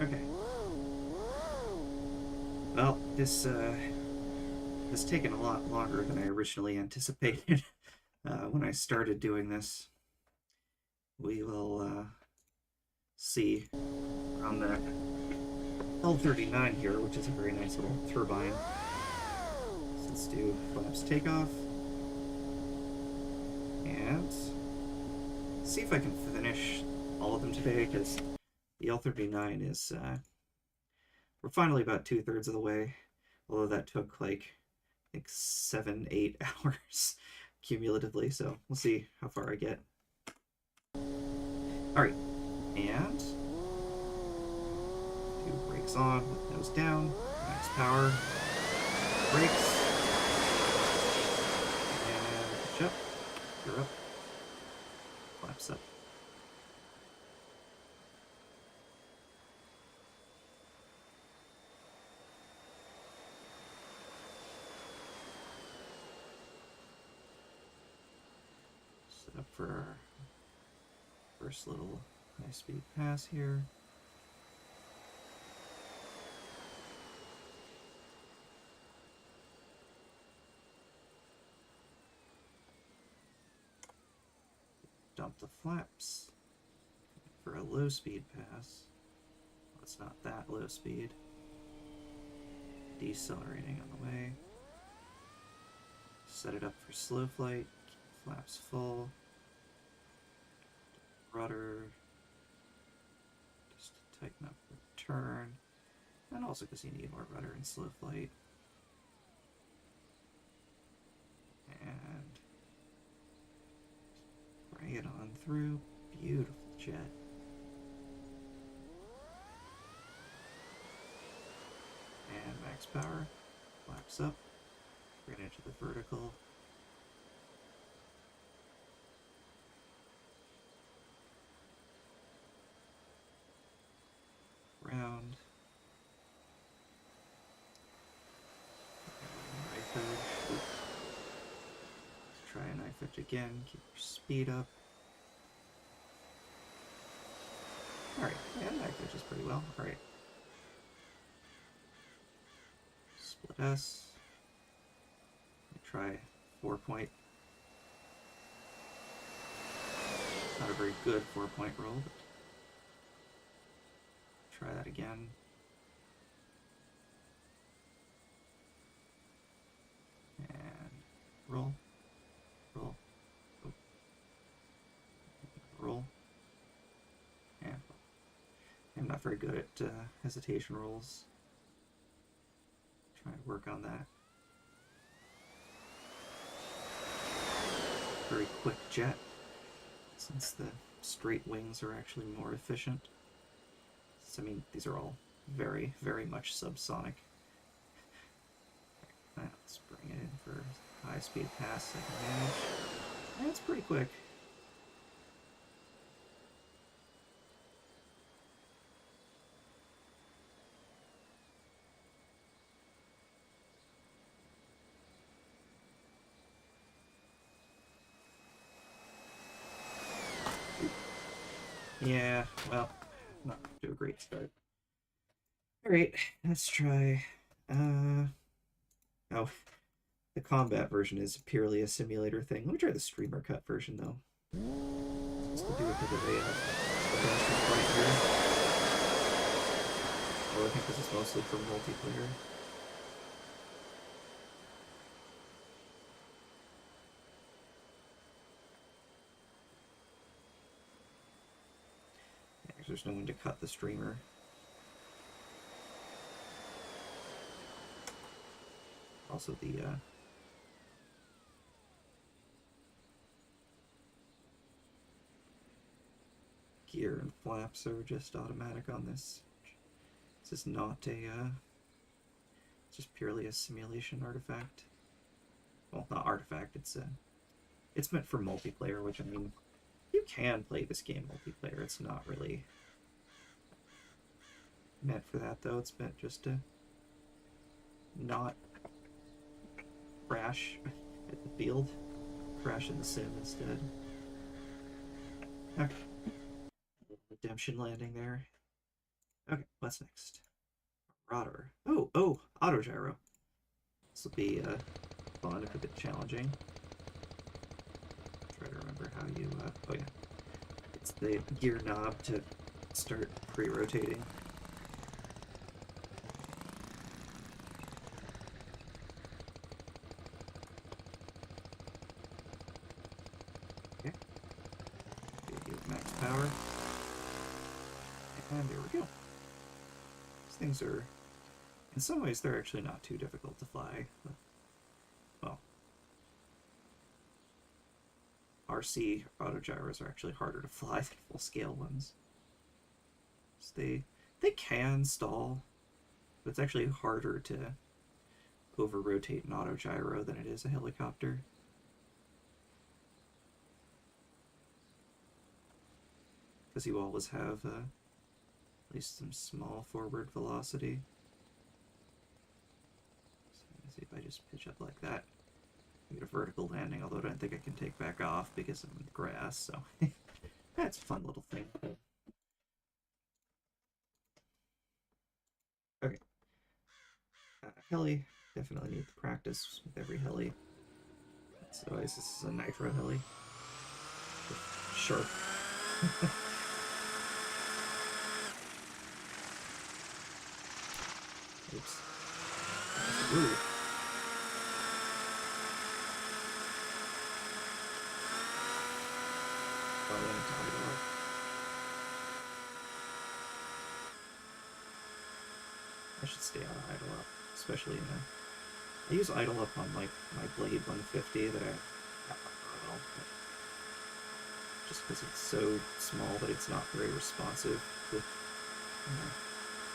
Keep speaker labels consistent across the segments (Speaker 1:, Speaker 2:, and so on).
Speaker 1: Okay. Well, this has taken a lot longer than I originally anticipated when I started doing this. We will see on the L39 here, which is a very nice little turbine. So let's do flaps takeoff and see if I can finish all of them today, because the L39 is we're finally about 2/3 of the way, although that took like I think 7, 8 hours cumulatively. So we'll see how far I get. All right, and do brakes on with nose down, max power, brakes, and pitch up, you're up, flaps up. Set up for our first little high-speed pass here. Dump the flaps for a low-speed pass. Well, it's not that low speed. Decelerating on the way. Set it up for slow flight. Keep flaps full. Rudder. Just to tighten up the turn. And also because you need more rudder in slow flight. And bring it on through. Beautiful jet. And max power. Flaps up. Right into the vertical. Round. Knife edge. Let's try a knife edge again. Keep your speed up. Alright, yeah, knife edges pretty well. Alright. Split S. Try 4-point. Not a very good 4-point roll, but try that again. And roll. Roll. Oh. Roll. And roll. I'm not very good at hesitation rolls. Try to work on that. Very quick jet, since the straight wings are actually more efficient. So, I mean, these are all very, very much subsonic. Let's bring it in for high-speed pass, second manage. That's pretty quick. Yeah, well, not to a great start. Alright, let's try. Oh, the combat version is purely a simulator thing. Let me try the streamer cut version, though. Just to do it because they have right here. Oh, I think this is mostly for multiplayer. Yeah, there's no one to cut the streamer. Also, the gear and flaps are just automatic on this. This is not a, it's just purely a simulation artifact. Well, not artifact, it's meant for multiplayer, which, I mean, you can play this game multiplayer. It's not really meant for that, though. It's meant just to not crash at the field. Crash in the sim instead. Okay. Redemption landing there. Okay, what's next? Rotor. Oh, auto gyro. This will be fun if a bit challenging. Try to remember how you. Oh yeah, it's the gear knob to start pre-rotating. Okay, give max power, and there we go. These things are, in some ways, they're actually not too difficult to fly. But, well, RC autogyros are actually harder to fly than full-scale ones. So they can stall, but it's actually harder to over-rotate an autogyro than it is a helicopter. Because you always have at least some small forward velocity. So if I just pitch up like that, I get a vertical landing, although I don't think I can take back off because I'm in the grass, so that's a fun little thing. Okay. Heli, definitely need to practice with every heli. So this is a nitro heli. Sharp. Oops. Ooh. I should stay out of idle up, especially in a. I use idle up on like my Blade 150 that I have well, just because it's so small that it's not very responsive with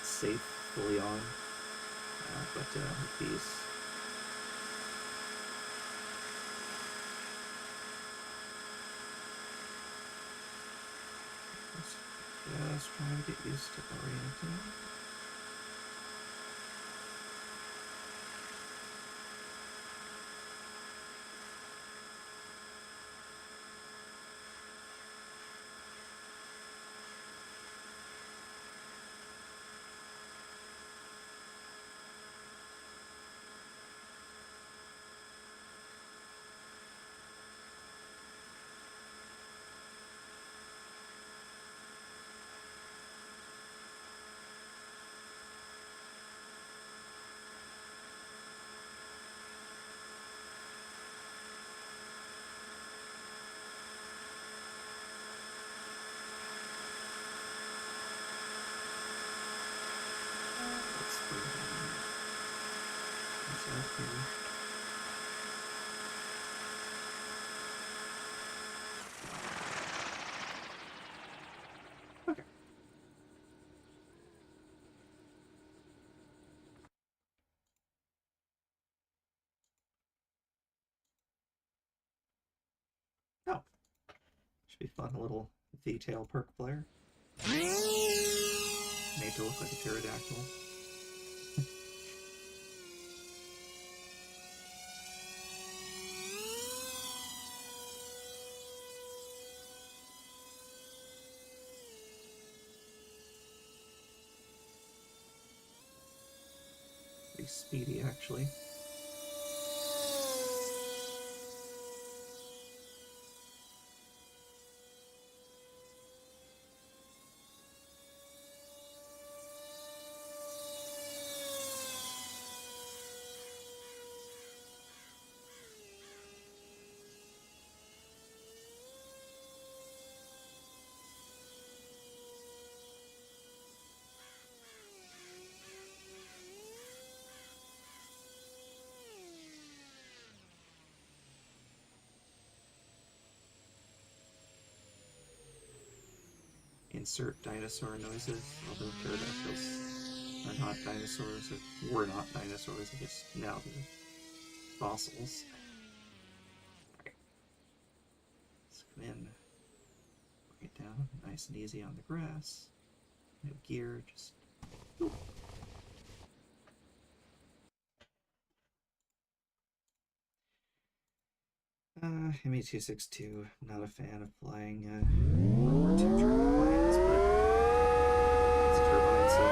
Speaker 1: safe fully on. But with these. Just trying to get used to orienting. Okay. Oh, should be fun. A little V-tail perk flyer. Made to look like a pterodactyl. Pretty speedy, actually. Insert dinosaur noises, although pterodactyls are not dinosaurs, or were not dinosaurs, I guess now they're fossils. Right. Let's come in, bring it down, nice and easy on the grass. No gear, just. Ooh. ME262, not a fan of flying forward turbines, but it's a turbine, so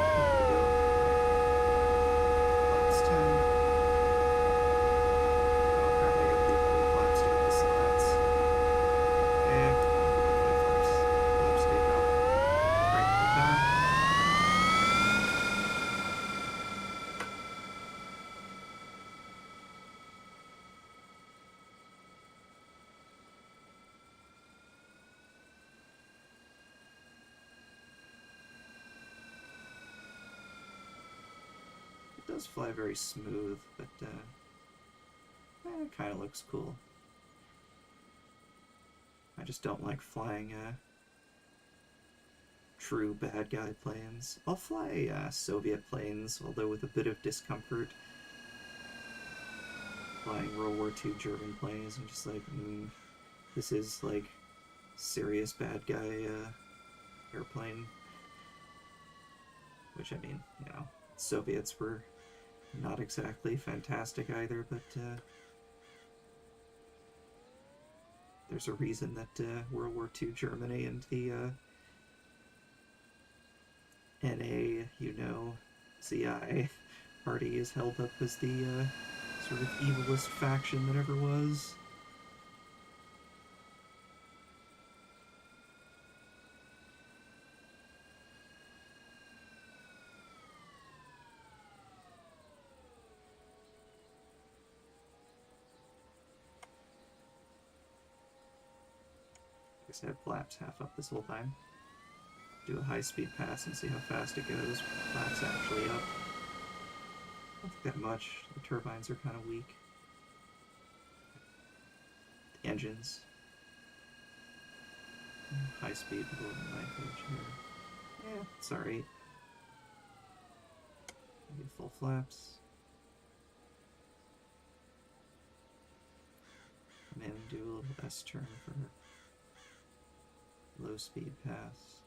Speaker 1: does fly very smooth, but it kind of looks cool. I just don't like flying true bad guy planes. I'll fly Soviet planes, although with a bit of discomfort. Flying World War II German planes, I'm just like, this is like serious bad guy airplane. Which, I mean, you know, Soviets were not exactly fantastic either, but there's a reason that World War II Germany and the NA, you know, ZI party is held up as the sort of evilest faction that ever was. I guess I had flaps half up this whole time. Do a high-speed pass and see how fast it goes. Flaps actually up. Not that much. The turbines are kind of weak. The engines. High speed below the knife edge here. Yeah, it's alright. Maybe full flaps. Come in and do a little S turn for low speed pass.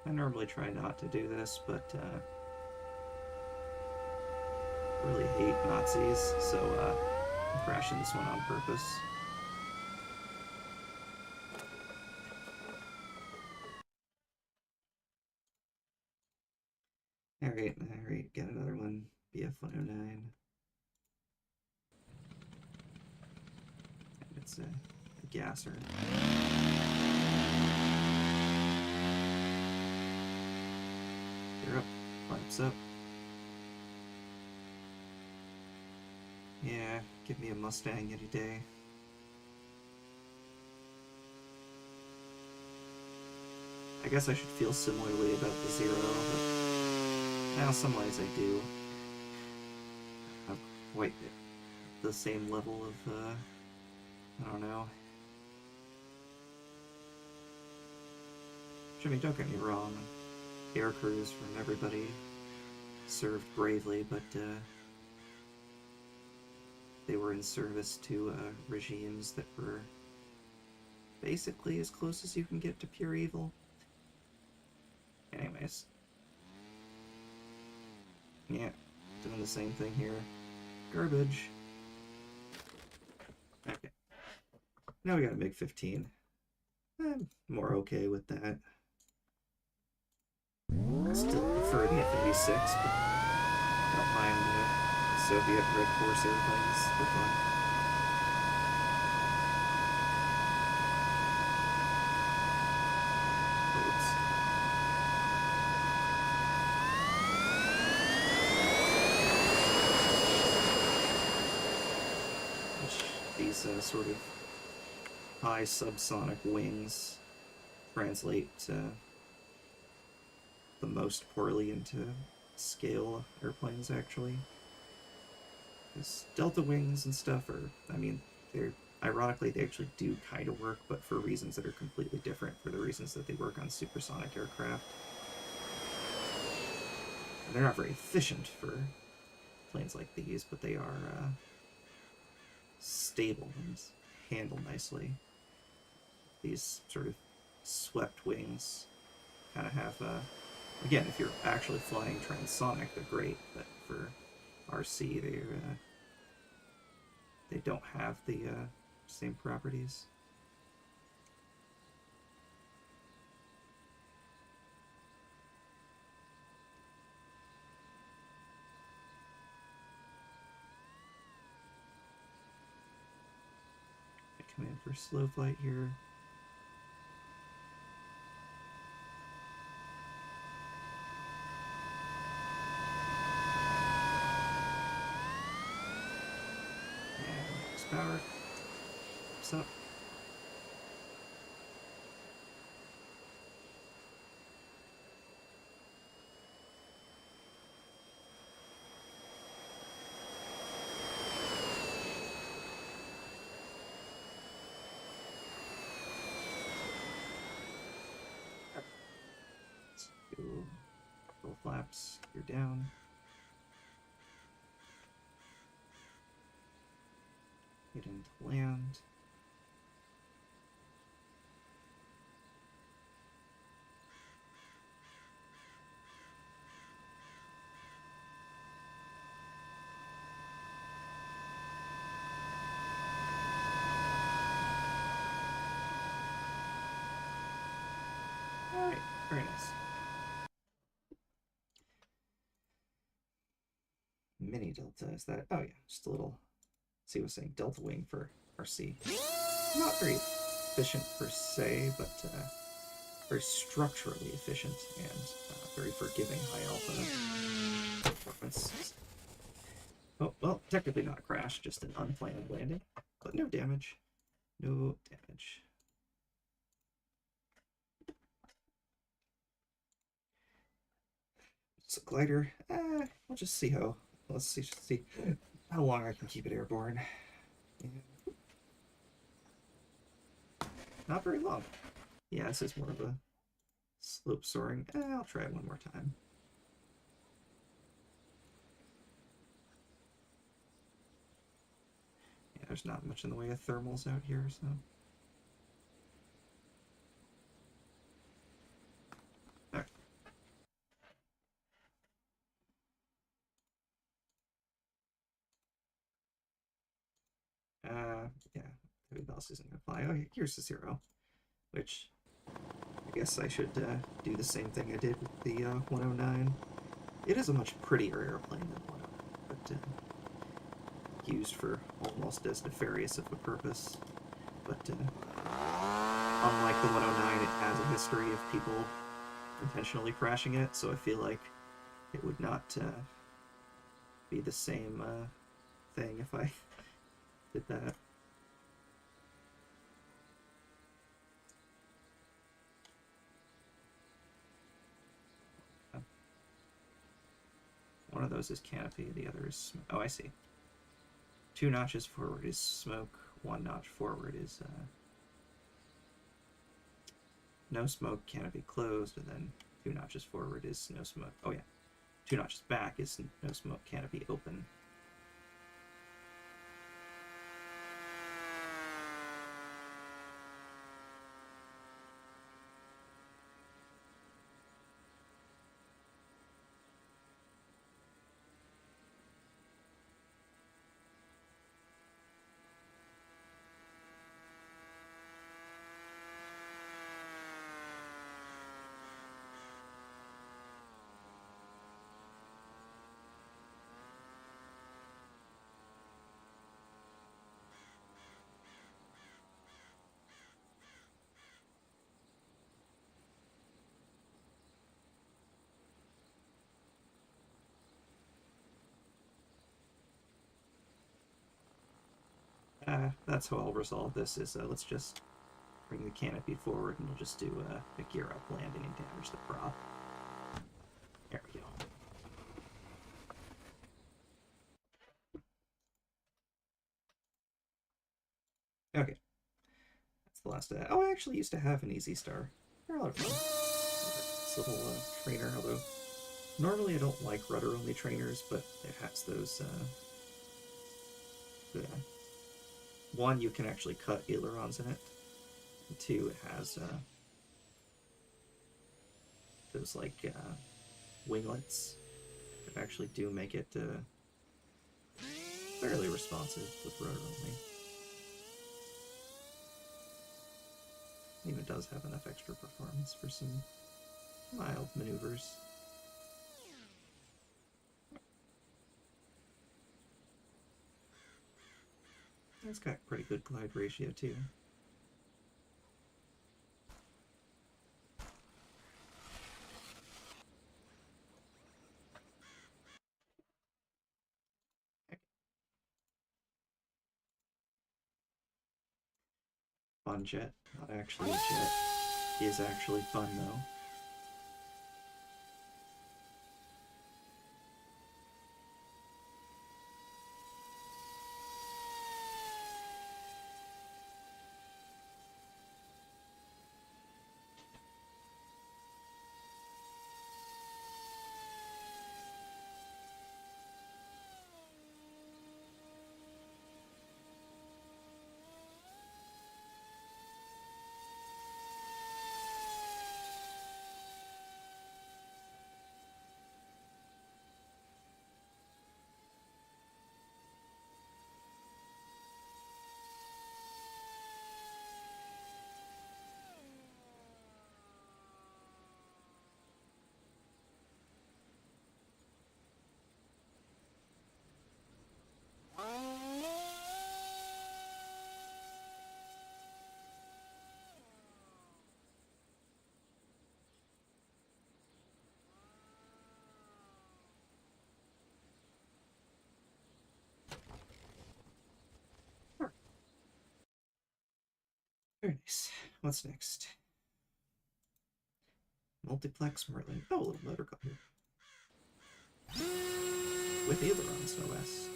Speaker 1: I normally try not to do this, but really hate Nazis, so I'm crashing this one on purpose. Alright, get another one. BF-109. And it's a gasser. You're up. Flaps up. Yeah, give me a Mustang any day. I guess I should feel similarly about the Zero, but now some ways I do. Have quite the same level of, I don't know. I mean, don't get me wrong, air crews from everybody served bravely, but they were in service to regimes that were basically as close as you can get to pure evil. Anyways. Yeah, doing the same thing here. Garbage. Okay. Now we got a MiG-15. I'm more okay with that. I still prefer the F-86, but I don't mind the Soviet Red Horse airplanes. They're fun. Boats. These sort of high subsonic wings translate the most poorly into scale airplanes, actually. Because delta wings and stuff are, I mean, they're, ironically, they actually do kind of work, but for reasons that are completely different for the reasons that they work on supersonic aircraft. And they're not very efficient for planes like these, but they are stable and handle nicely. These sort of swept wings kind of have, again, if you're actually flying transonic, they're great, but for RC, they don't have the same properties. command for slow flight here. And max power. What's up? Full flaps, you're down. Get into land. Alright, very nice. Mini delta, is that? Oh yeah, just a little, see what I was saying, delta wing for RC. Not very efficient per se, but very structurally efficient and very forgiving high alpha performance. Oh, well, technically not a crash, just an unplanned landing, but no damage. No damage. It's a glider. We'll just see how. Let's see how long I can keep it airborne. Yeah. Not very long. Yeah, this is more of a slope soaring. I'll try it one more time. Yeah, there's not much in the way of thermals out here, so. Okay. Yeah, heavy bells isn't gonna fly. Okay, here's the 0, which I guess I should do the same thing I did with the 109. It is a much prettier airplane than 109, but used for almost as nefarious of a purpose. But unlike the 109, it has a history of people intentionally crashing it, so I feel like it would not be the same thing if I did that. One of those is canopy, the other is smoke. Oh, I see. 2 notches forward is smoke, 1 notch forward is no smoke, canopy closed, and then 2 notches forward is no smoke. Oh yeah, 2 notches back is no smoke, canopy open. That's how I'll resolve this, is let's just bring the canopy forward and we'll just do a gear up landing and damage the prop. There we go. Okay. That's the last of that. Oh, I actually used to have an Easy Star. They're a lot of fun. This little trainer, although normally I don't like rudder-only trainers, but it has those one, you can actually cut ailerons in it. And 2, it has those like winglets that actually do make it fairly responsive with rotor only. Even does have enough extra performance for some mild maneuvers. It's got pretty good glide ratio too. fun jet. Not actually a jet. He is actually fun, though. Very nice. What's next? Multiplex Merlin. Oh, a little motor couple. With ailerons, no less.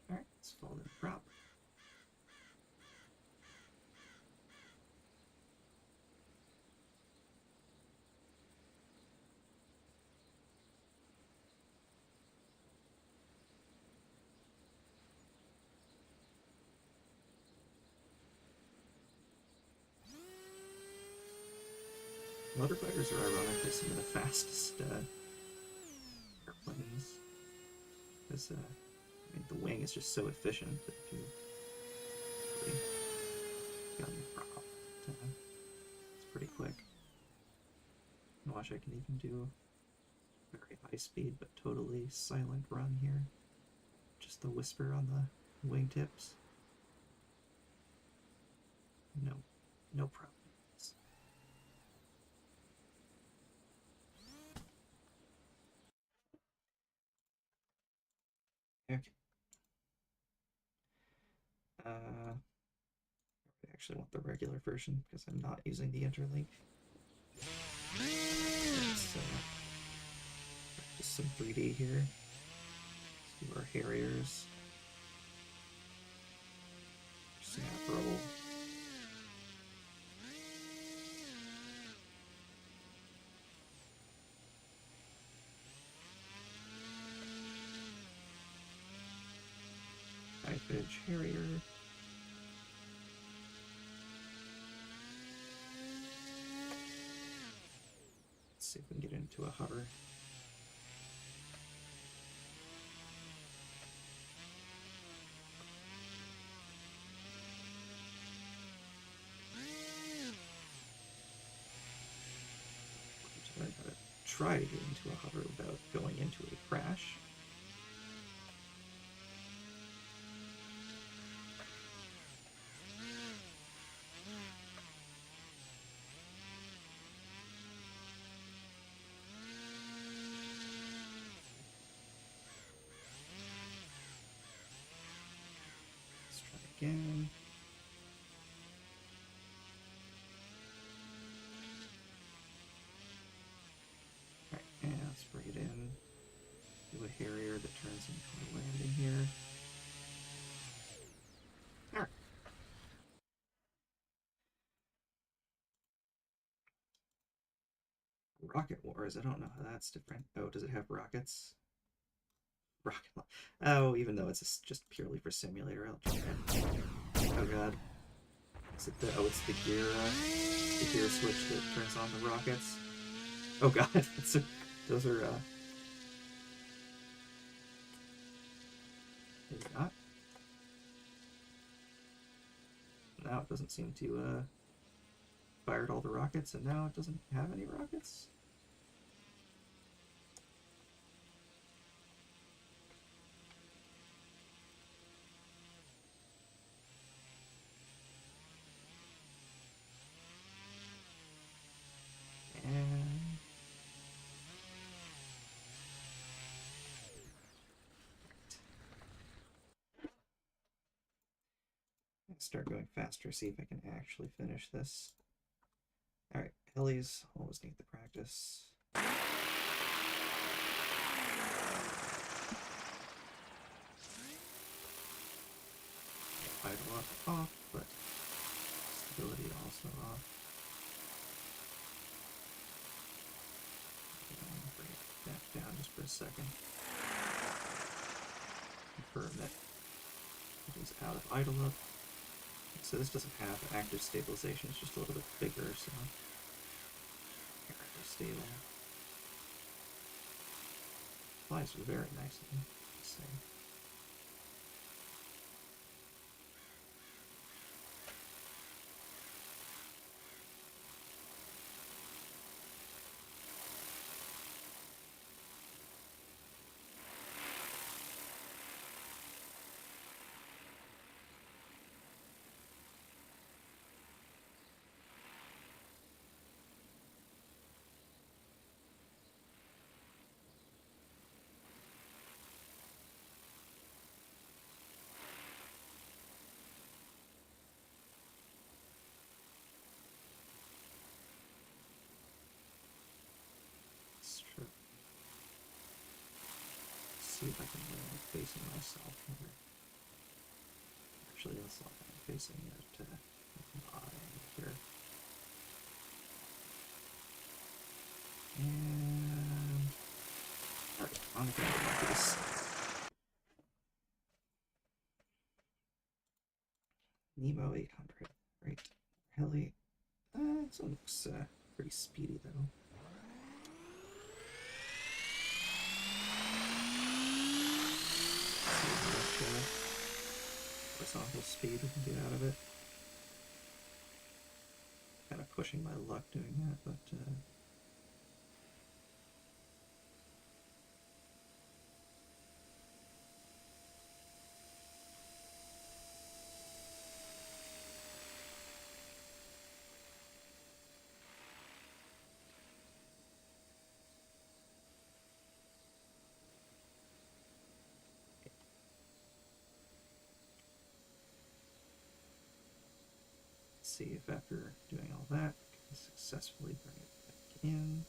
Speaker 1: Alright, let's follow the prop. Motorgliders are ironically some of the fastest airplanes. Because, I mean, the wing is just so efficient that if you really got in the prop, it's pretty quick. And watch, I can even do a very high speed but totally silent run here. Just the whisper on the wingtips. No problem. Okay. I actually want the regular version because I'm not using the interlink. Let's just some 3D here. Let's do our Harriers. Snap roll. Knife edge Harrier. Let's see if we can get into a hover. I'm gonna try to get into a hover without going into a crash. Let's try again. Alright, and let's bring it in. Do a Harrier that turns into a landing here. Alright. Rocket Wars, I don't know how that's different. Oh, does it have rockets? Rocket. Oh, even though it's just purely for simulator, I'll try it. Oh god. Is it the? Oh, it's the gear switch that turns on the rockets. Oh god, those are maybe not. Now it doesn't seem to fired all the rockets, and now it doesn't have any rockets. And start going faster, see if I can actually finish this. Alright, helis always need the practice. Idle up off, but stability also off. Bring it back down just for a second. Confirm that it is out of idle up. So this doesn't have active stabilization, it's just a little bit bigger, so apparently stable. Flies very nicely, let's say. See if I can land facing myself here. Actually, that's not facing it here. And alright, on the ground like this. Nemo 800. Right. Heli. This one looks pretty speedy though. Horizontal speed we can get out of it. Kind of pushing my luck doing that, but see if after doing all that, I can successfully bring it back in.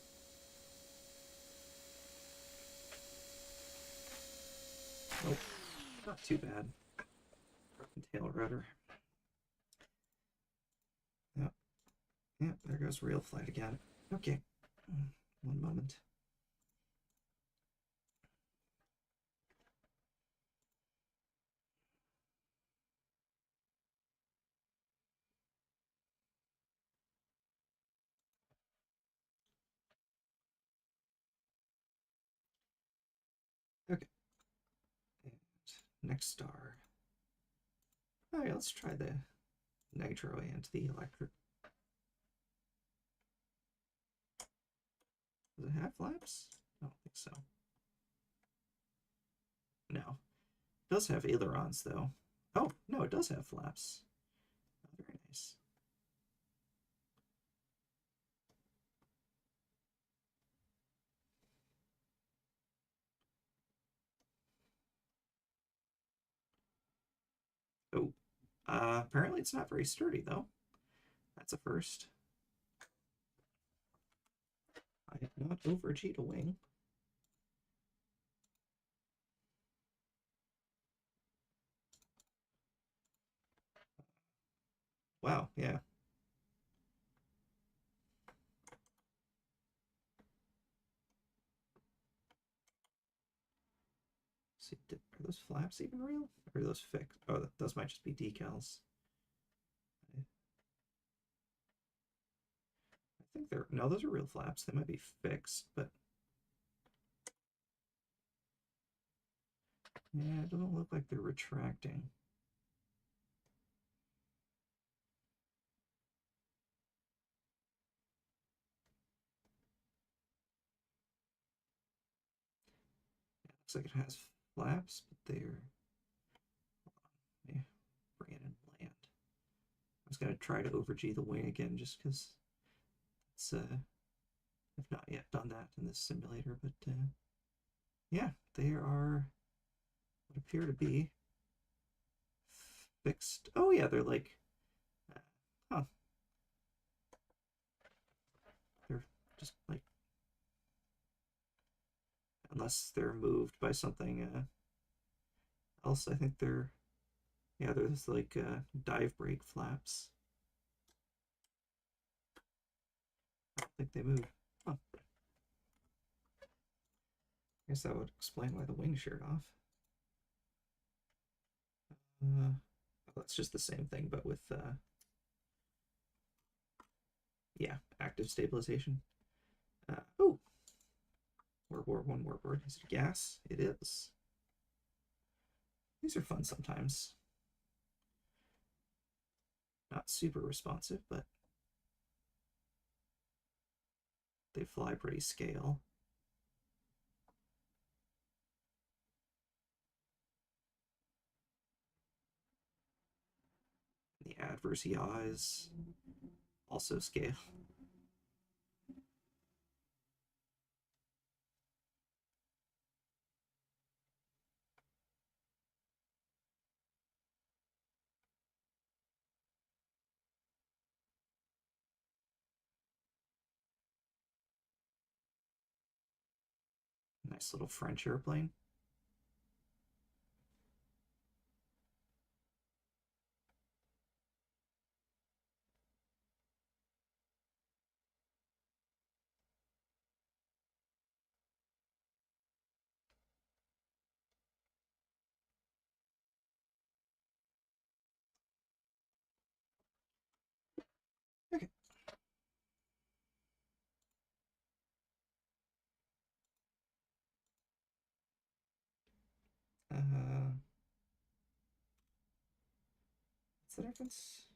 Speaker 1: Nope, not too bad. Broken tail rudder. Yep, yep, there goes Realflight again. Okay, one moment. Okay. And next star. Oh yeah, let's try the nitro and the electric. Does it have flaps? I don't think so. No. It does have ailerons though. Oh, no, it does have flaps. Oh, very nice. Oh, apparently it's not very sturdy though. That's a first. I have not overg'd a wing. Wow, yeah. See, are those flaps even real? Or are those fixed? Oh, those might just be decals. I think they're, no, those are real flaps. They might be fixed, but yeah, it doesn't look like they're retracting. Yeah, looks like it has flaps, but they're, let me bring it in land. I was gonna try to overg the wing again just because it's I've not yet done that in this simulator, but yeah, they are what appear to be fixed. Oh yeah, they're like, huh? They're just like, unless they're moved by something else. I think they're, yeah, there's like dive brake flaps. I don't think they move. Huh. I guess that would explain why the wings sheared off. Well, that's just the same thing, but with yeah, active stabilization. Oh, World War One warboard. Is it gas? It is. These are fun sometimes. Not super responsive, but they fly pretty scale. The adverse yaw is also scale. Nice little French airplane. Okay. What's the difference?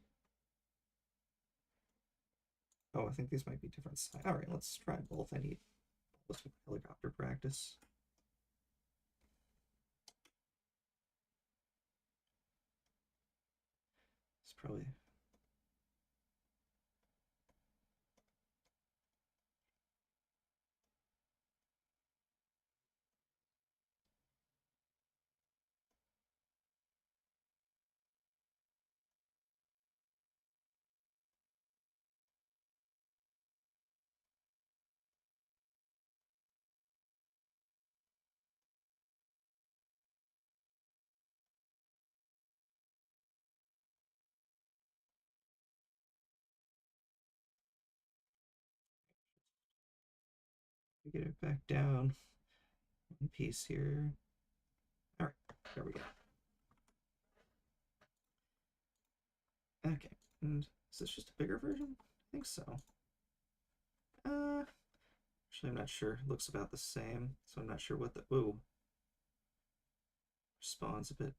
Speaker 1: Oh, I think these might be different. All right, let's try both. I need both helicopter practice. It's probably get it back down. One piece here. All right, there we go. Okay, and is this just a bigger version? I think so. Actually, I'm not sure. It looks about the same, so I'm not sure what the ooh responds a bit.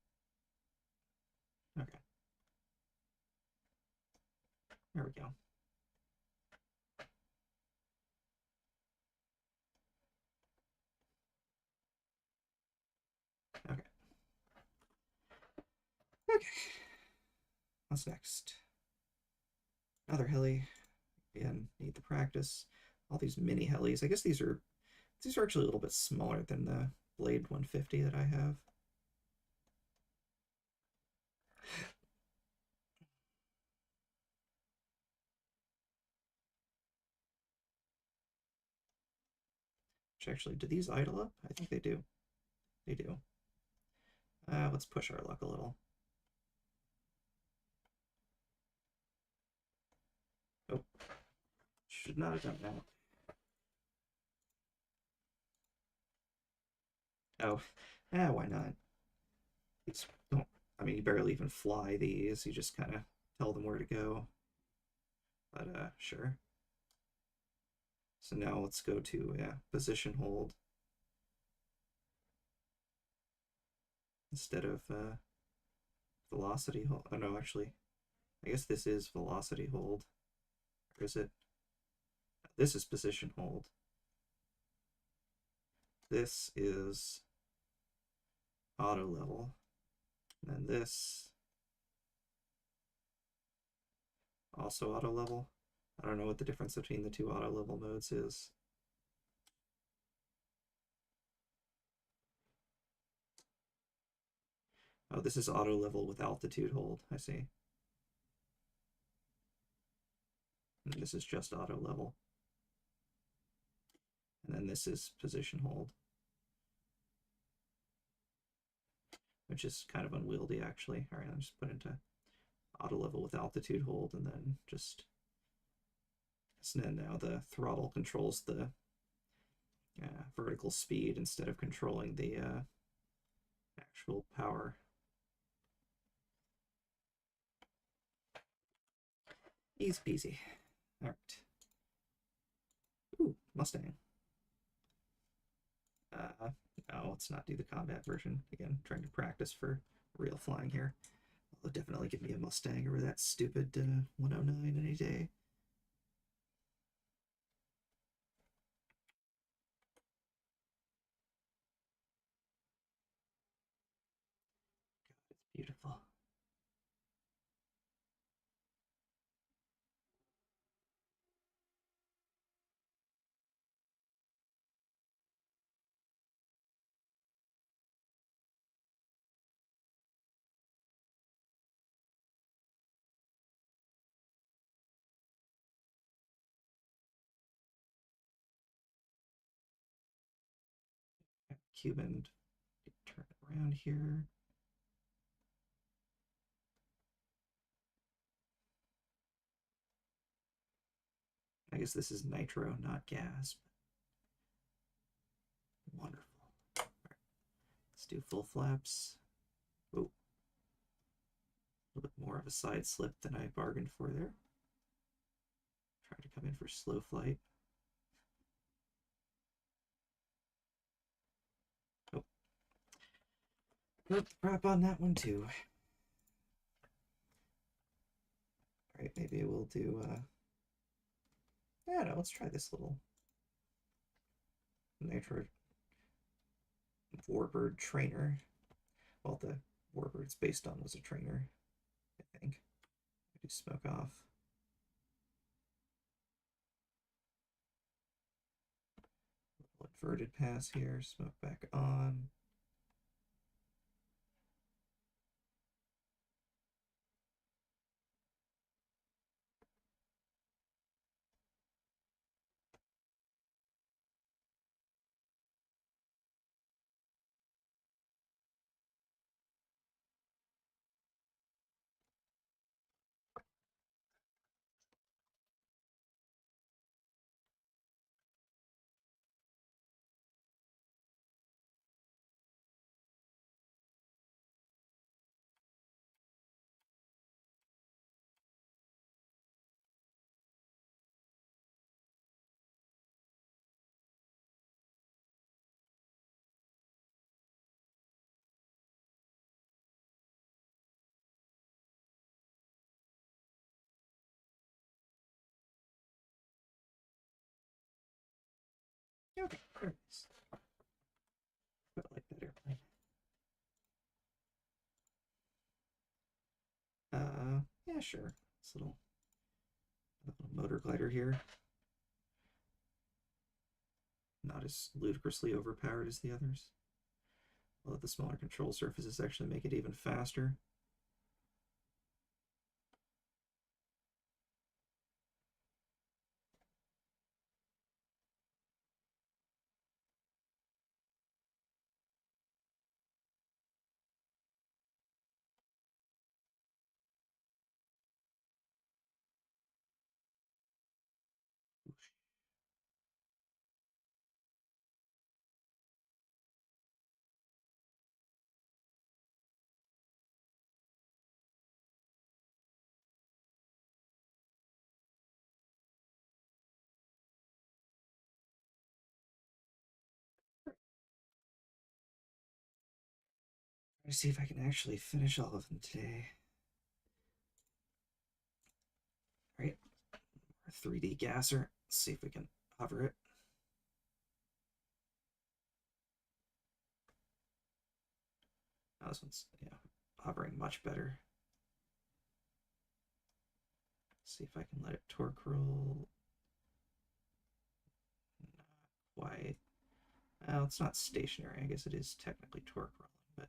Speaker 1: Okay, there we go. Okay. Okay. What's next? Another heli. Again, need the practice. All these mini helis. I guess these are actually a little bit smaller than the Blade 150 that I have. Which actually, do these idle up? I think they do. They do. Let's push our luck a little. Oh, should not have done that. Oh, why not? It's don't. I mean, you barely even fly these. You just kind of tell them where to go. But sure. So now let's go to position hold instead of velocity hold. Oh no, actually, I guess this is velocity hold. Or is it? This is position hold. This is auto level. And then this also auto level. I don't know what the difference between the two auto level modes is. Oh, this is auto level with altitude hold. I see. And this is just auto level. And then this is position hold, which is kind of unwieldy actually. All right, I'll just put into auto level with altitude hold, and then just, so then now the throttle controls the vertical speed instead of controlling the actual power. Easy peasy. All right. Ooh, Mustang. No, let's not do the combat version. Again, trying to practice for real flying here. They'll definitely give me a Mustang over that stupid 109 any day. God, it's beautiful. Cuban, turn it around here. I guess this is nitro, not gas. Wonderful. Right, let's do full flaps. Oh, a little bit more of a side slip than I bargained for there. Try to come in for slow flight. Oh, put the prop on that one too. All right, maybe we'll do. Yeah, no, let's try this little nitro warbird trainer. Well, the warbird it's based on was a trainer, I think. I do smoke off. Little inverted pass here, smoke back on. Okay, very nice. I like that airplane. Yeah, sure. This little motor glider here. Not as ludicrously overpowered as the others. Although the smaller control surfaces actually make it even faster. Try to see if I can actually finish all of them today. All right, our 3D gasser. Let's see if we can hover it. Oh, this one's, yeah, hovering much better. Let's see if I can let it torque roll. Not quite. Well, it's not stationary. I guess it is technically torque rolling, but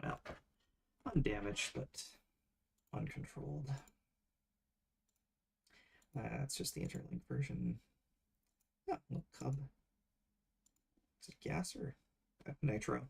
Speaker 1: Well, undamaged, but uncontrolled. That's just the interlink version. Oh, little cub. Is it gas or nitro?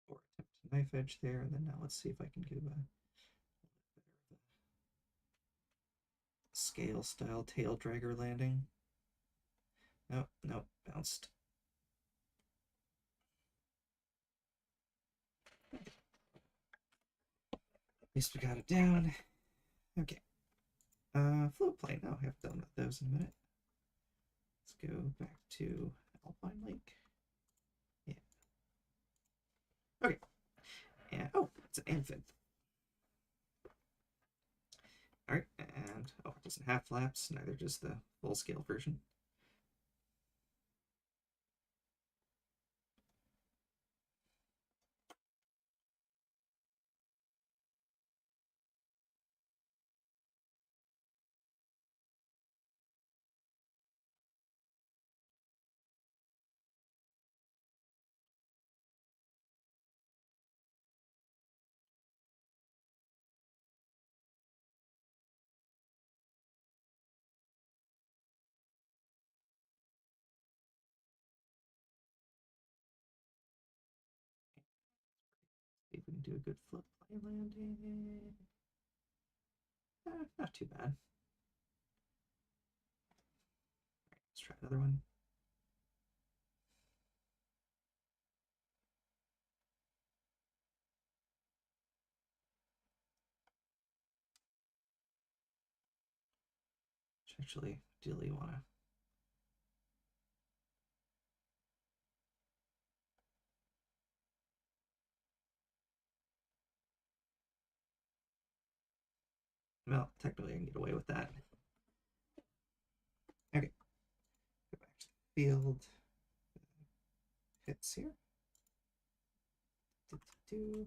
Speaker 1: Or attempt knife edge there, and then now let's see if I can do a scale style tail dragger landing. Nope, nope, bounced. At least we got it down. Okay. Float plane. Oh, I haven't done those in a minute. Let's go back to Alpine Lake. Yeah. Okay. And oh, it's an amphib. Alright, and oh, it doesn't have flaps, neither does the full scale version. See if we can do a good flip plane landing. Not too bad. Let's try another one. Actually, ideally want to. Well, technically I can get away with that. Okay. Go back to the field. Hits here. Do.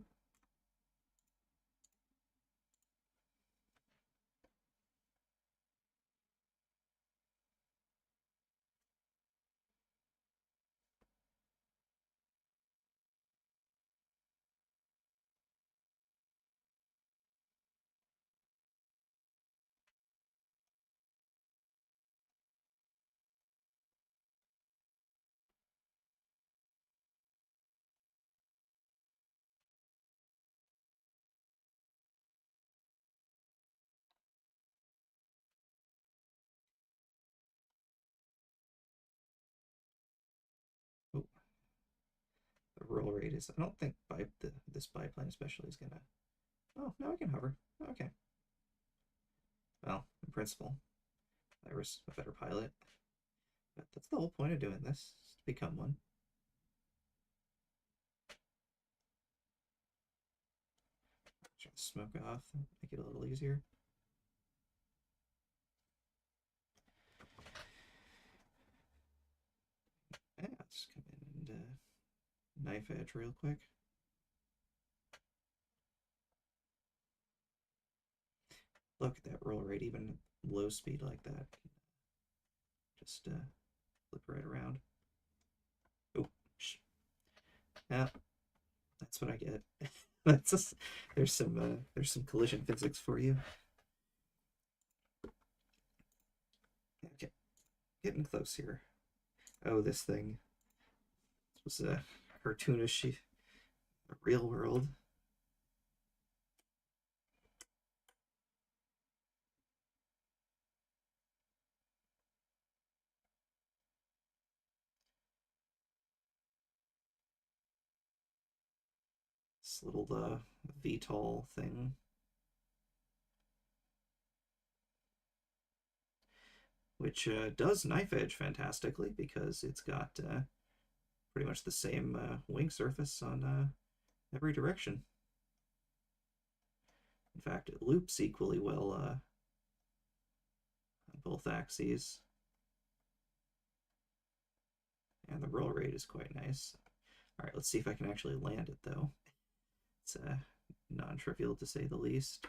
Speaker 1: Oh, the roll rate is. I don't think this biplane especially is gonna. Oh, now I can hover. Okay. Well, in principle, I was a better pilot. But that's the whole point of doing this, is to become one. Try to smoke off, make it a little easier. Yeah, I'll just come in and knife edge real quick. Look at that roll rate, even low speed like that. Just flip right around. Oh, yeah, that's what I get. That's just, there's some collision physics for you. Okay, getting close here. Oh, this thing. This was a cartoonish, real world. This little VTOL thing, which does knife edge fantastically because it's got pretty much the same wing surface on every direction. In fact, it loops equally well on both axes. And the roll rate is quite nice. All right, let's see if I can actually land it, though. It's non-trivial to say the least.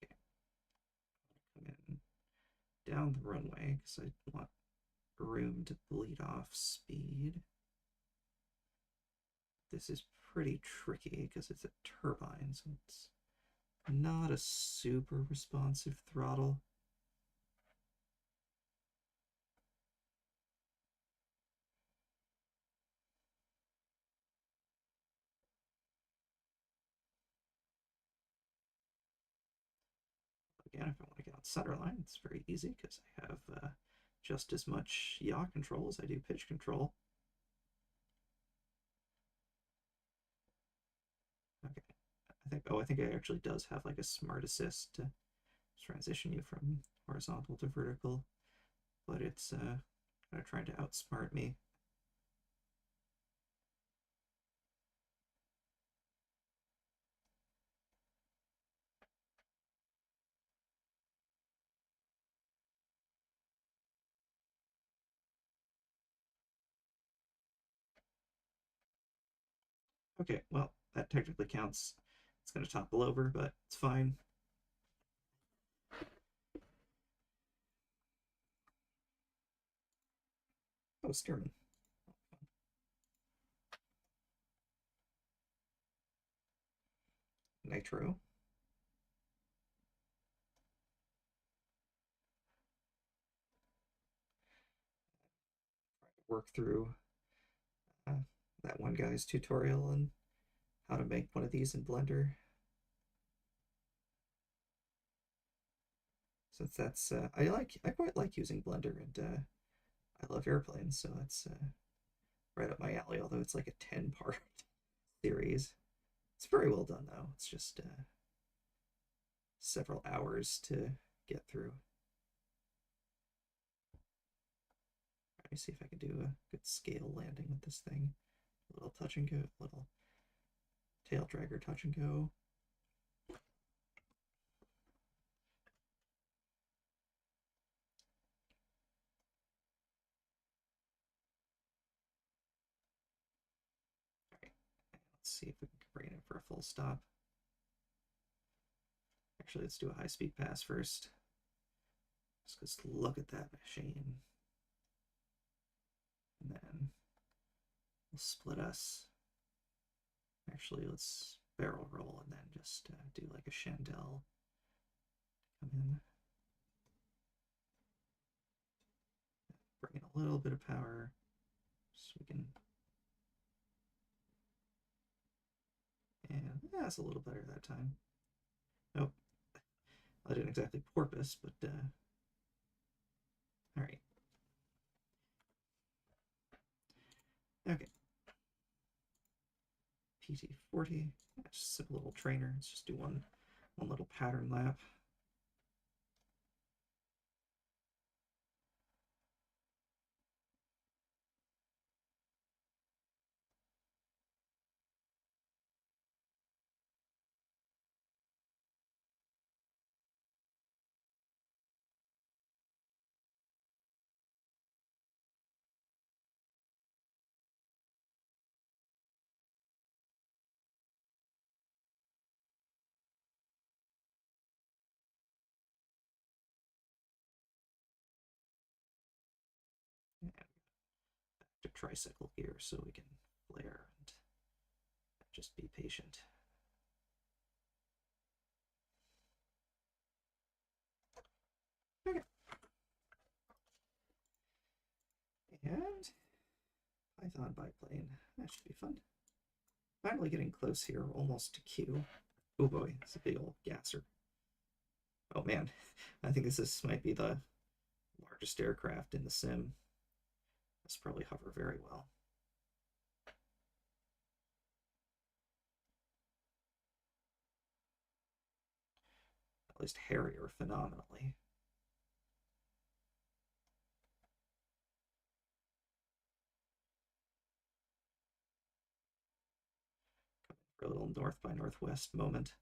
Speaker 1: Okay, come in down the runway because I want room to bleed off speed. This is pretty tricky because it's a turbine, so it's not a super responsive throttle. Again, if I want to get on center line, it's very easy because I have just as much yaw control as I do pitch control. Okay, I think it actually does have like a smart assist to transition you from horizontal to vertical, but it's kind of trying to outsmart me. Okay, well, that technically counts. It's going to topple over, but it's fine. Oh, Stearman. Nitro. Work through that one guy's tutorial on how to make one of these in Blender. Since that's I quite like using Blender, and I love airplanes, so that's right up my alley. Although it's like a 10-part series, it's very well done though. It's just several hours to get through. Let me see if I can do a good scale landing with this thing. A little touch and go, little tail dragger touch and go. All right, let's see if we can bring it in for a full stop. Actually, let's do a high-speed pass first. Just because look at that machine. And then we'll split us. Actually, let's barrel roll and then just do like a chandelle. Come in. Bring in a little bit of power so we can. And that's a little better that time. Nope. I didn't exactly porpoise, but all right. Okay. PT40. Just a little trainer. Let's just do one little pattern lap. And back to tricycle here so we can flare and just be patient. Okay. And Python biplane. That should be fun. Finally getting close here, almost to Q. Oh boy, it's a big old gasser. Oh man, I think this might be the largest aircraft in the sim. This probably hover very well. At least Harrier phenomenally. For a little north by northwest moment.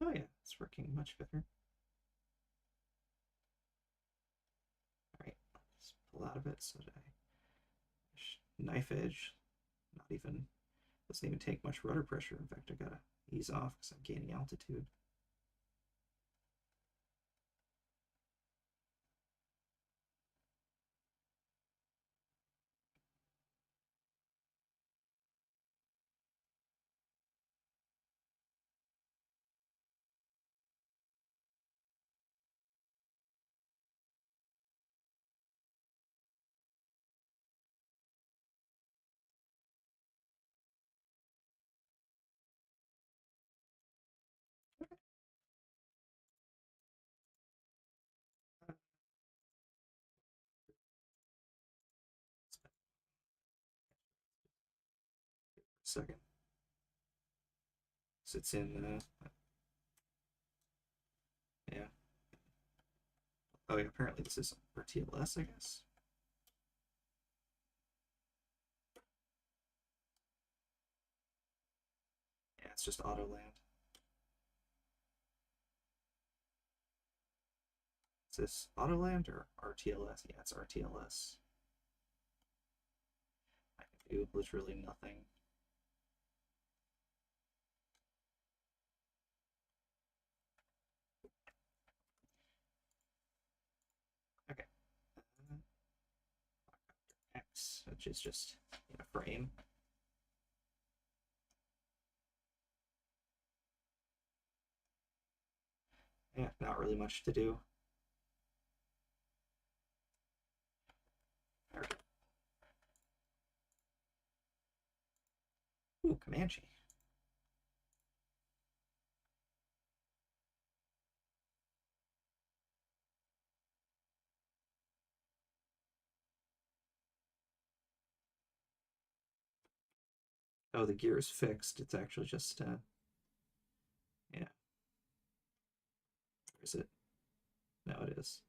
Speaker 1: Oh yeah, it's working much better. All right, let's pull out of it so that I knife edge. Not even doesn't even take much rudder pressure. In fact, I gotta ease off because I'm gaining altitude. Second, sits in. Yeah. Oh yeah. Apparently this is for TLS, I guess. Yeah, it's just auto land. Is this auto land or RTLS? Yeah, it's RTLS. I can do literally nothing. Okay. X, which is just a frame. Yeah, not really much to do. Ooh, Comanche. Oh, the gear is fixed. It's actually just, yeah. Where is it? No, it is.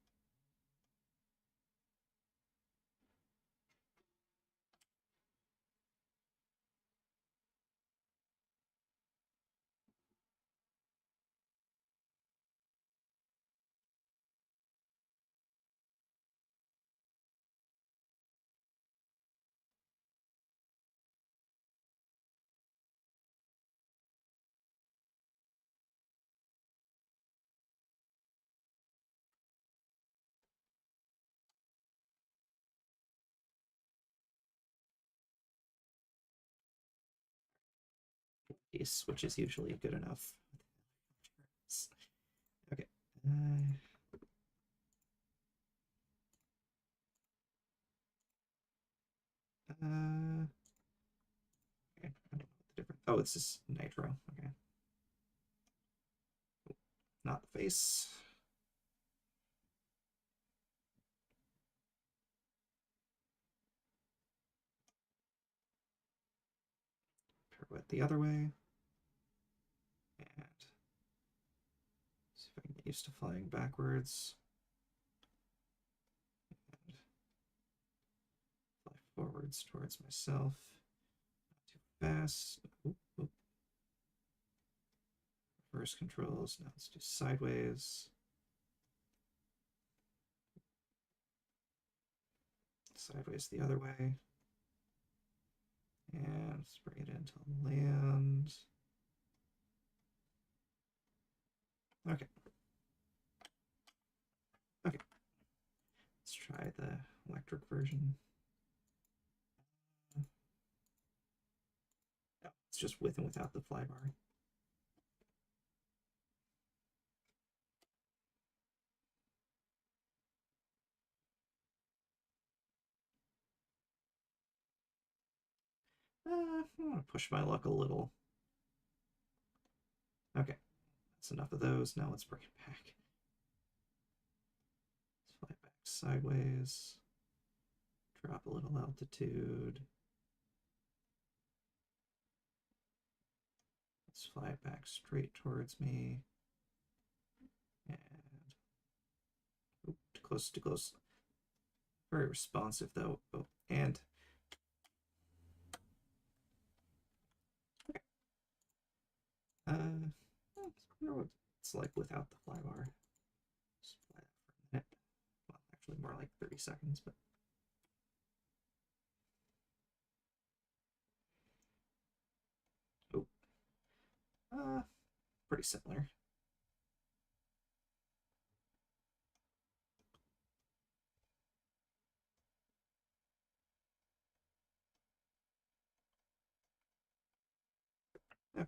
Speaker 1: Piece, which is usually good enough. Okay. Okay. I don't know what the difference. Oh, this is nitro. Okay. Not the face. Pirouette the other way. And see if I can get used to flying backwards. And fly forwards towards myself. Not too fast. Oop, oop. Reverse controls. Now let's do sideways. sideways the other way. And let's bring it into land. Okay. Okay. Let's try the electric version. No, it's just with and without the flybar. I want to push my luck a little. Okay, that's enough of those. Now let's bring it back. Let's fly back sideways. Drop a little altitude. Let's fly it back straight towards me. And too close, too close. Very responsive though. Oh, and okay. I wonder what it's like without the flybar. Just fly that for a minute. Well, actually more like 30 seconds, but pretty similar. Okay.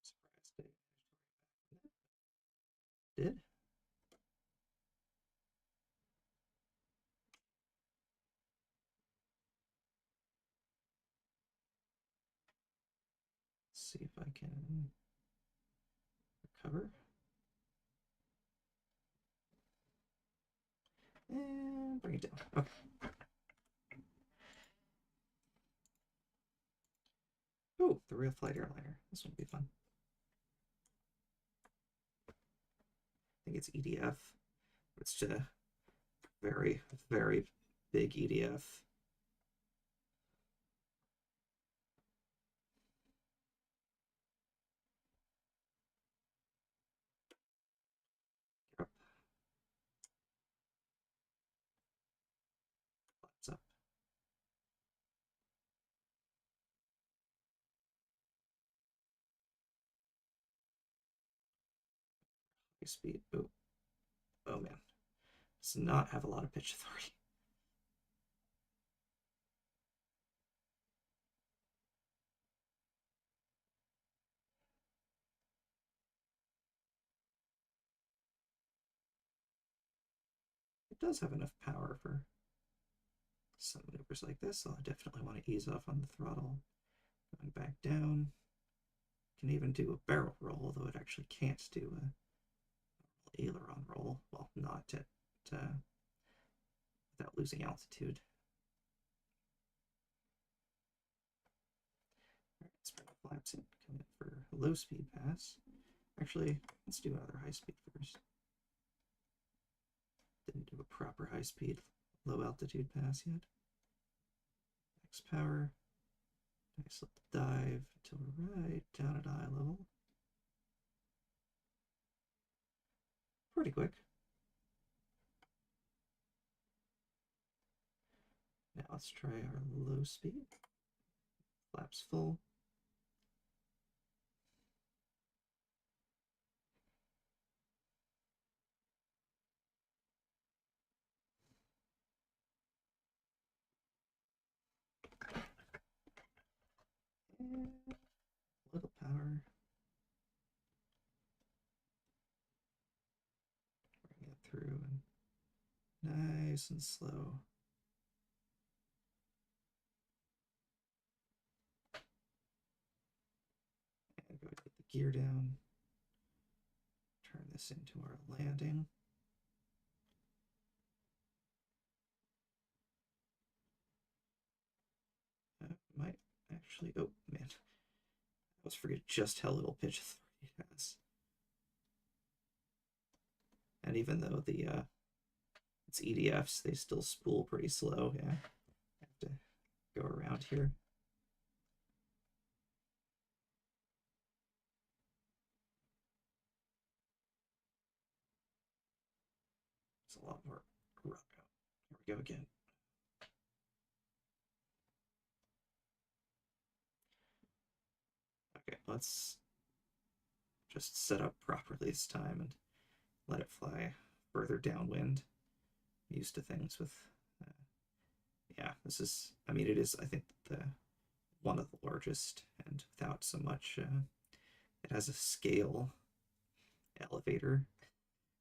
Speaker 1: Surprised it did. Let's see if I can recover. And bring it down. Okay. Ooh, the Realflight airliner. This one will be fun. I think it's EDF. It's just a very, very big EDF. Yep. Flaps up. High speed. Oh, oh man. Does not have a lot of pitch authority. It does have enough power for some maneuvers like this, so I definitely want to ease off on the throttle. Going back down. Can even do a barrel roll, although it actually can't do a aileron roll. Well, not at without losing altitude. All right, let's bring the flaps in. Come in for a low speed pass. Actually, let's do another high speed first. Didn't do a proper high speed, low altitude pass yet. Max power. Nice little dive until we're right down at eye level. Pretty quick. Now let's try our low speed. Flaps full. And a little power. Bring it through and nice and slow. And go get the gear down. Turn this into our landing. Actually, oh man, I always forget just how little pitch authority it has. And even though it's EDFs, they still spool pretty slow. Yeah, I have to go around here. It's a lot more rough out. Here we go again. Okay, let's just set up properly this time and let it fly further downwind. I'm used to things with, uh, yeah, this is, I mean, it is, I think, one of the largest, and without so much, it has a scale elevator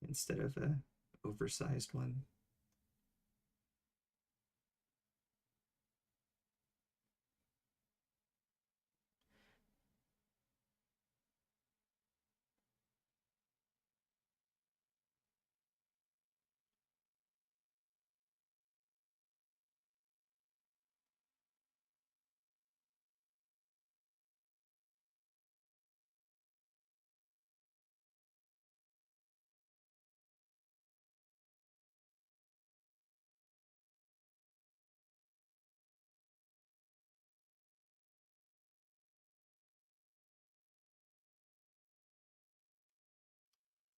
Speaker 1: instead of a oversized one.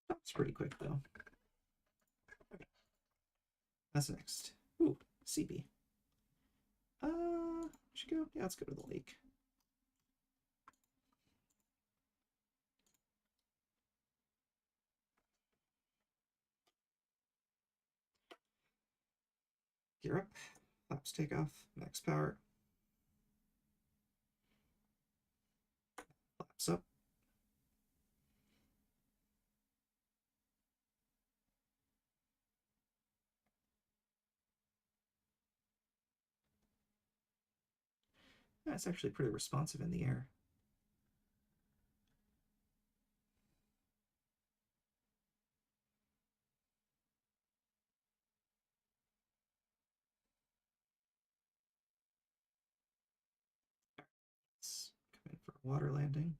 Speaker 1: That's pretty quick though. Okay, that's next. Ooh, CB. Should go. Yeah, let's go to the lake. Gear up. Flaps take off. Max power. Flaps up. Yeah, it's actually pretty responsive in the air. Let's come in for a water landing.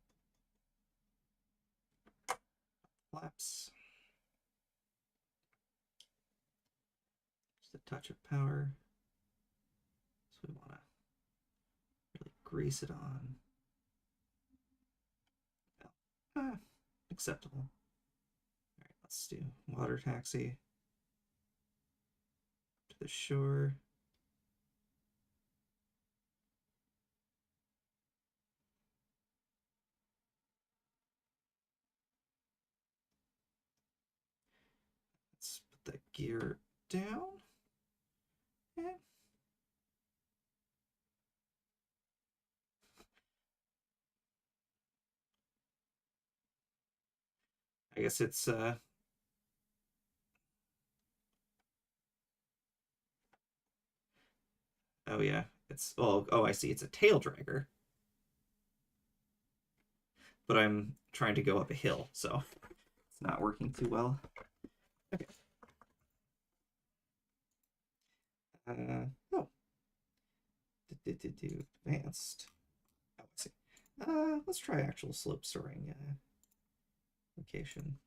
Speaker 1: Flaps. Just a touch of power. So we want to really grease it on. Ah, acceptable. All right, let's do water taxi to the shore. Let's put that gear down. Yeah. I guess it's oh yeah, it's oh I see, it's a tail dragger, but I'm trying to go up a hill, so it's not working too well. Okay. Oh, advanced. Oh, I see. Let's try actual slope soaring location.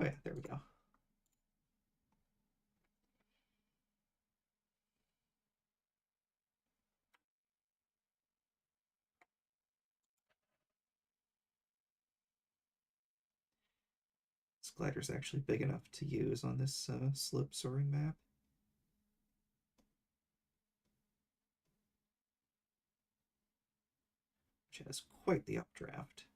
Speaker 1: Oh yeah, there we go. This glider's actually big enough to use on this slope soaring map. Which has quite the updraft.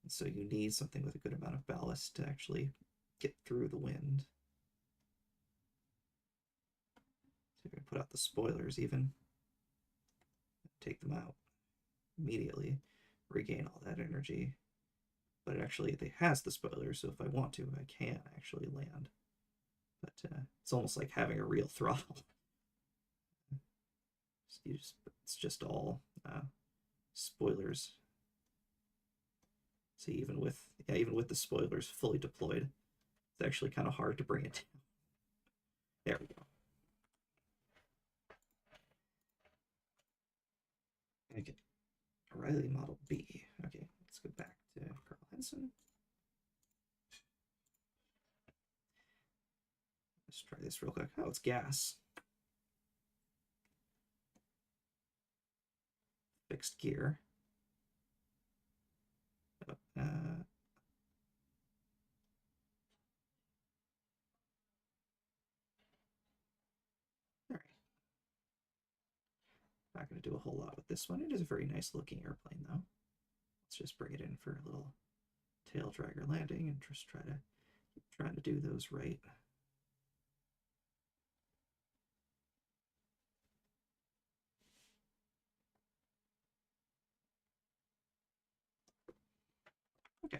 Speaker 1: And so you need something with a good amount of ballast to actually get through the wind. So you're going to put out the spoilers even. Take them out immediately. Regain all that energy. But it actually, it has the spoilers, so if I want to, I can actually land. But it's almost like having a real throttle. It's just all spoilers. See, even with the spoilers fully deployed, it's actually kind of hard to bring it down. There we go. Okay. O'Reilly Model B. Okay, let's go back to Carl Henson. Let's try this real quick. Oh, it's gas. Fixed gear. All right. Not going to do a whole lot with this one. It is a very nice looking airplane, though. Let's just bring it in for a little tail dragger landing and just try to do those right. Okay.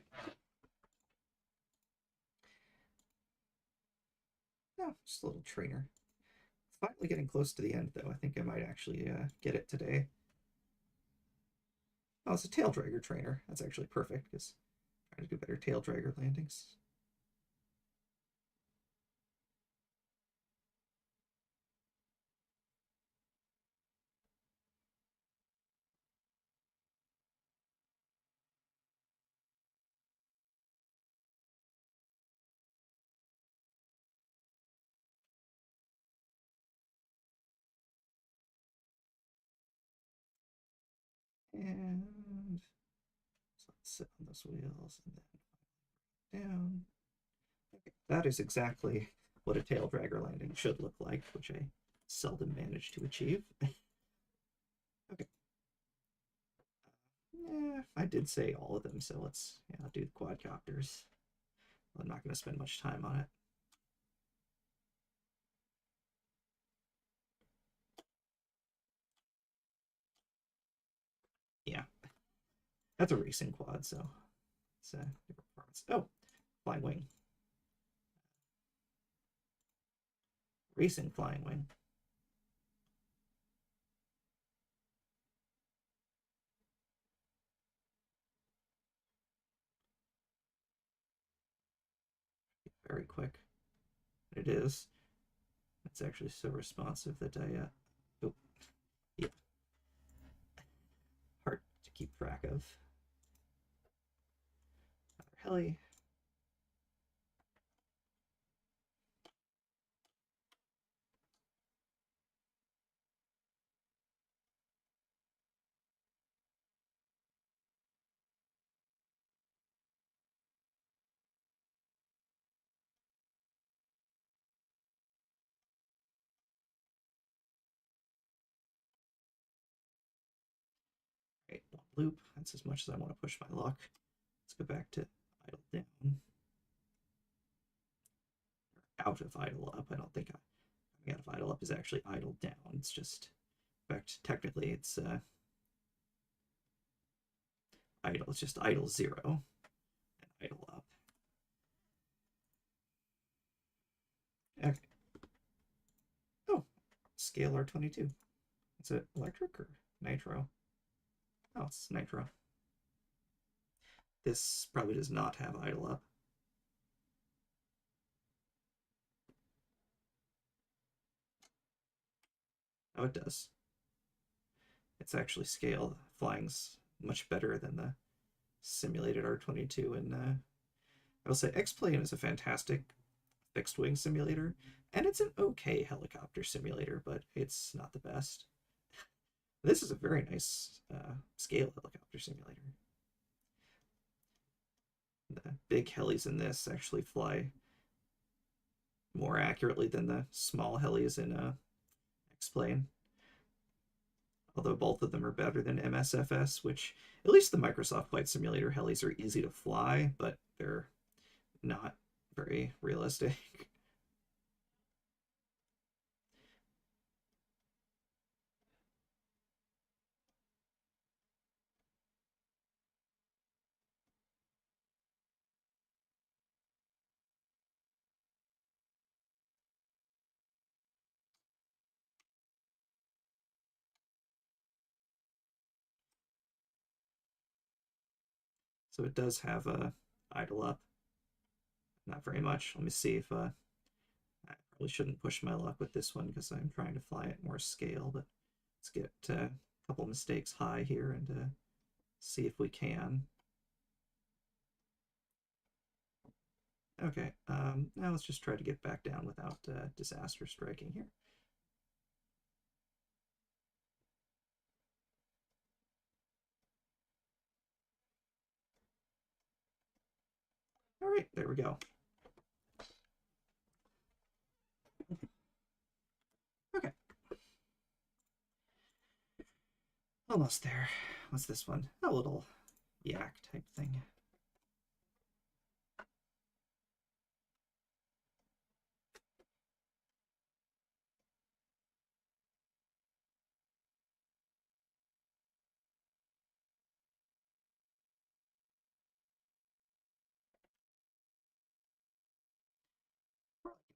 Speaker 1: Oh, just a little trainer. Finally getting close to the end, though. I think I might actually get it today. Oh, it's a tail dragger trainer. That's actually perfect because I'm trying to do better tail dragger landings. And so let's sit on those wheels and then down. Okay. That is exactly what a tail dragger landing should look like, which I seldom manage to achieve. Okay. I did say all of them, so let's do the quadcopters. I'm not going to spend much time on it. Yeah, that's a racing quad, so it's a different performance. Oh, flying wing. Racing flying wing. Very quick. It is. It's actually so responsive that oh, yeah, hard to keep track of. Another heli. Right, one loop. That's as much as I want to push my luck. Let's go back to idle down. Out of idle up. I don't think coming out of idle up is actually idle down. It's just, in fact, technically it's idle. It's just idle 0 and idle up. Okay. Oh, scale R22. Is it electric or nitro? Oh, it's nitro. This probably does not have idle up. Oh, it does. It's actually scaled. Flying's much better than the simulated R22. And I will say X-Plane is a fantastic fixed wing simulator, and it's an okay helicopter simulator, but it's not the best. This is a very nice scale helicopter simulator. The big helis in this actually fly more accurately than the small helis in X-Plane. Although both of them are better than MSFS, which at least the Microsoft Flight Simulator helis are easy to fly, but they're not very realistic. So it does have a idle up. Not very much. Let me see if I probably Probably shouldn't push my luck with this one because I'm trying to fly at more scale, but let's get a couple mistakes high here and see if we can. Okay, now let's just try to get back down without disaster striking here. All right, there we go. Okay. Almost there. What's this one? A little yak type thing.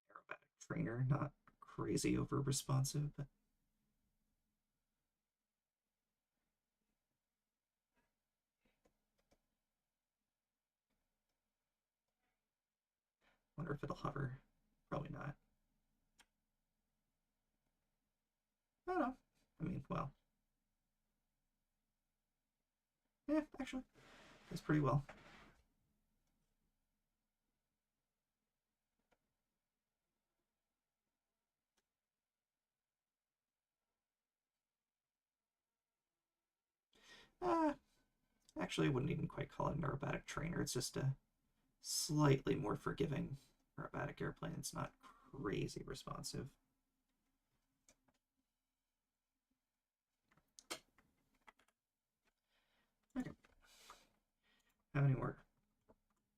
Speaker 1: Aerobatic trainer, not crazy over responsive, but wonder if it'll hover. Probably not. I don't know. I mean, well, yeah, actually, that's pretty well. Uh, Actually, I wouldn't even quite call it an aerobatic trainer. It's just a slightly more forgiving aerobatic airplane. It's not crazy responsive. Okay. How many more?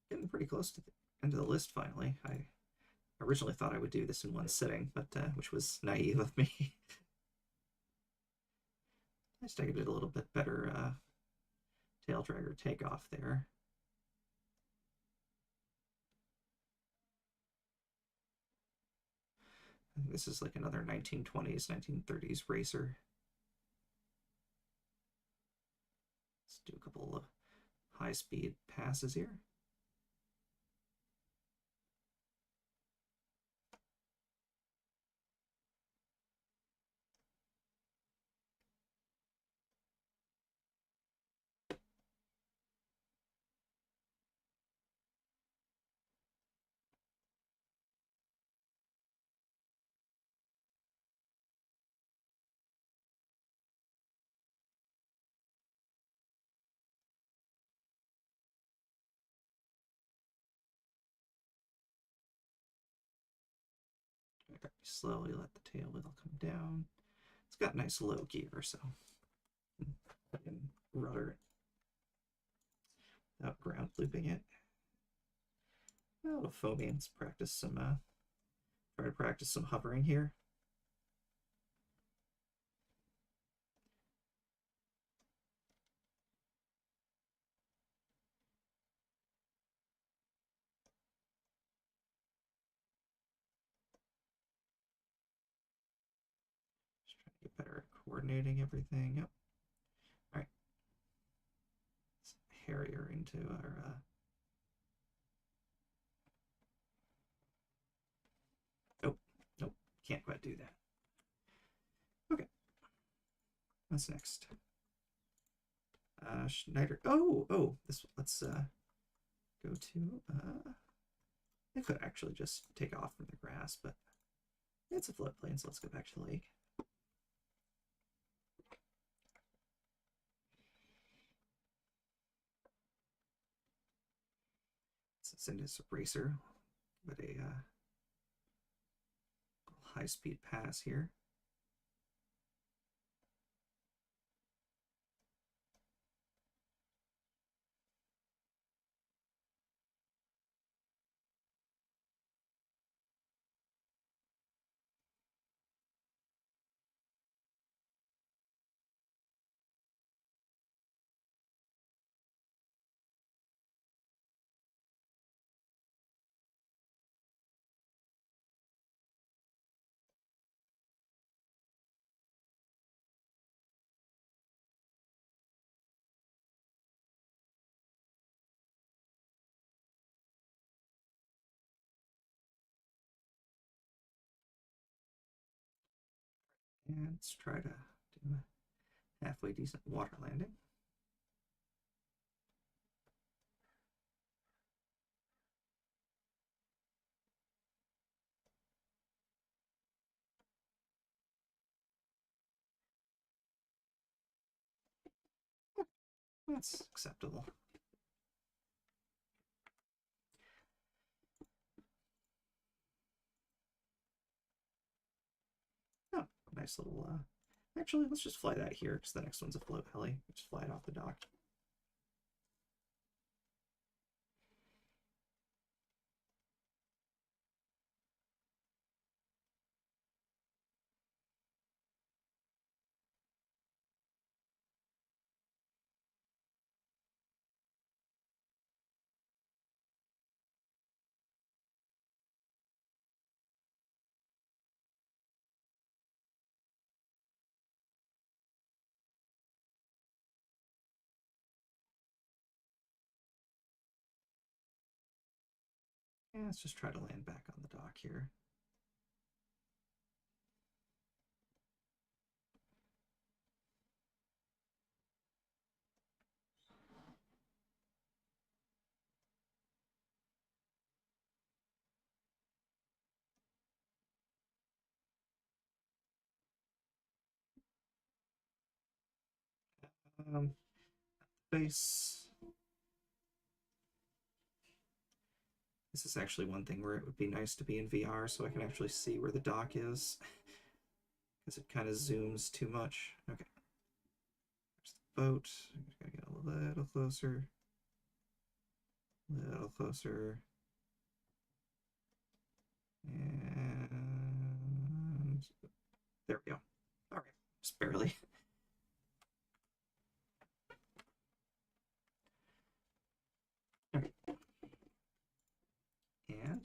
Speaker 1: Getting pretty close to the end of the list finally. I originally thought I would do this in one sitting, but which was naive of me. I just did a little bit better tail dragger takeoff there. I think this is like another 1920s, 1930s racer. Let's do a couple of high-speed passes here. Slowly let the tail wheel come down. It's got nice low gear, so I can rudder it without ground looping it. A little foamy. Let's practice some. Try to practice some hovering here. Just trying to get better at coordinating everything. Yep. All right. Let's Harrier into our. Nope. Nope. Can't quite do that. Okay. What's next? Schneider. Oh. This. Let's go to. I could actually just take off from the grass, but it's a floodplain, so let's go back to the lake. Let's send this racer with a high-speed pass here. And let's try to do a halfway decent water landing. That's acceptable. Oh, nice little, actually, let's just fly that here, because the next one's a float heli. Just fly it off the dock. Yeah, let's just try to land back on the dock here. Base. This is actually one thing where it would be nice to be in VR so I can actually see where the dock is, because it kind of zooms too much. Okay, there's the boat. I'm just gotta get a little closer, a little closer, and there we go. All right, just barely. Okay. And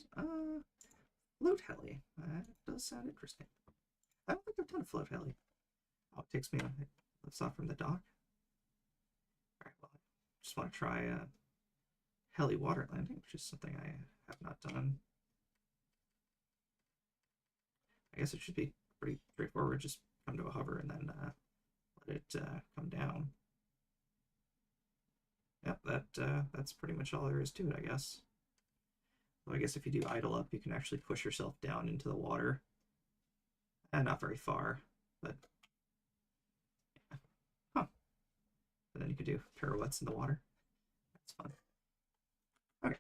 Speaker 1: float heli. That does sound interesting. I don't think I've done a float heli. Oh, it takes me on. It lifts off from the dock. All right, well, I just want to try heli water landing, which is something I have not done. I guess it should be pretty straightforward. Just come to a hover and then let it come down. Yep, that's pretty much all there is to it, I guess. Well, I guess if you do idle up, you can actually push yourself down into the water. And not very far, but huh. And then you can do pirouettes in the water. That's fun. Okay.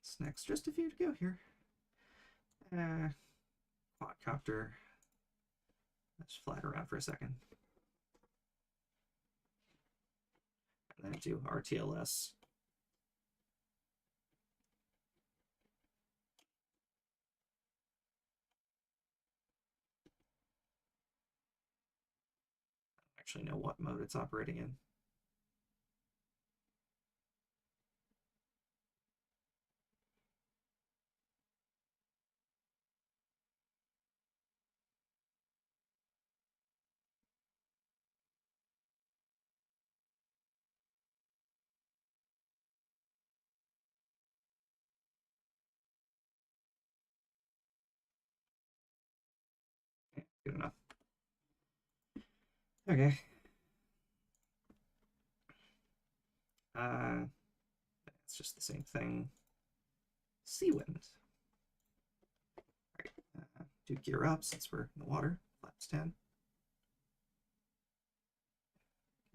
Speaker 1: What's next? Just a few to go here. Quadcopter. Let's fly it around for a second. And then do RTLS. Actually know what mode it's operating in. Yeah, good enough. Okay. It's just the same thing. Sea wind. Right. Do gear up since we're in the water. Flaps 10.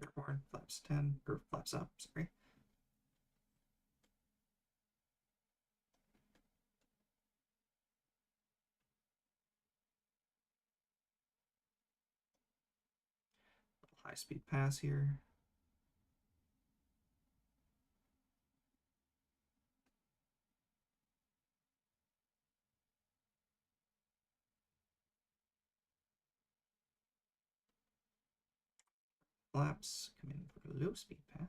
Speaker 1: Airborne. Flaps 10. Or flaps up, sorry. High speed pass here. Flaps. Come in for a low speed pass.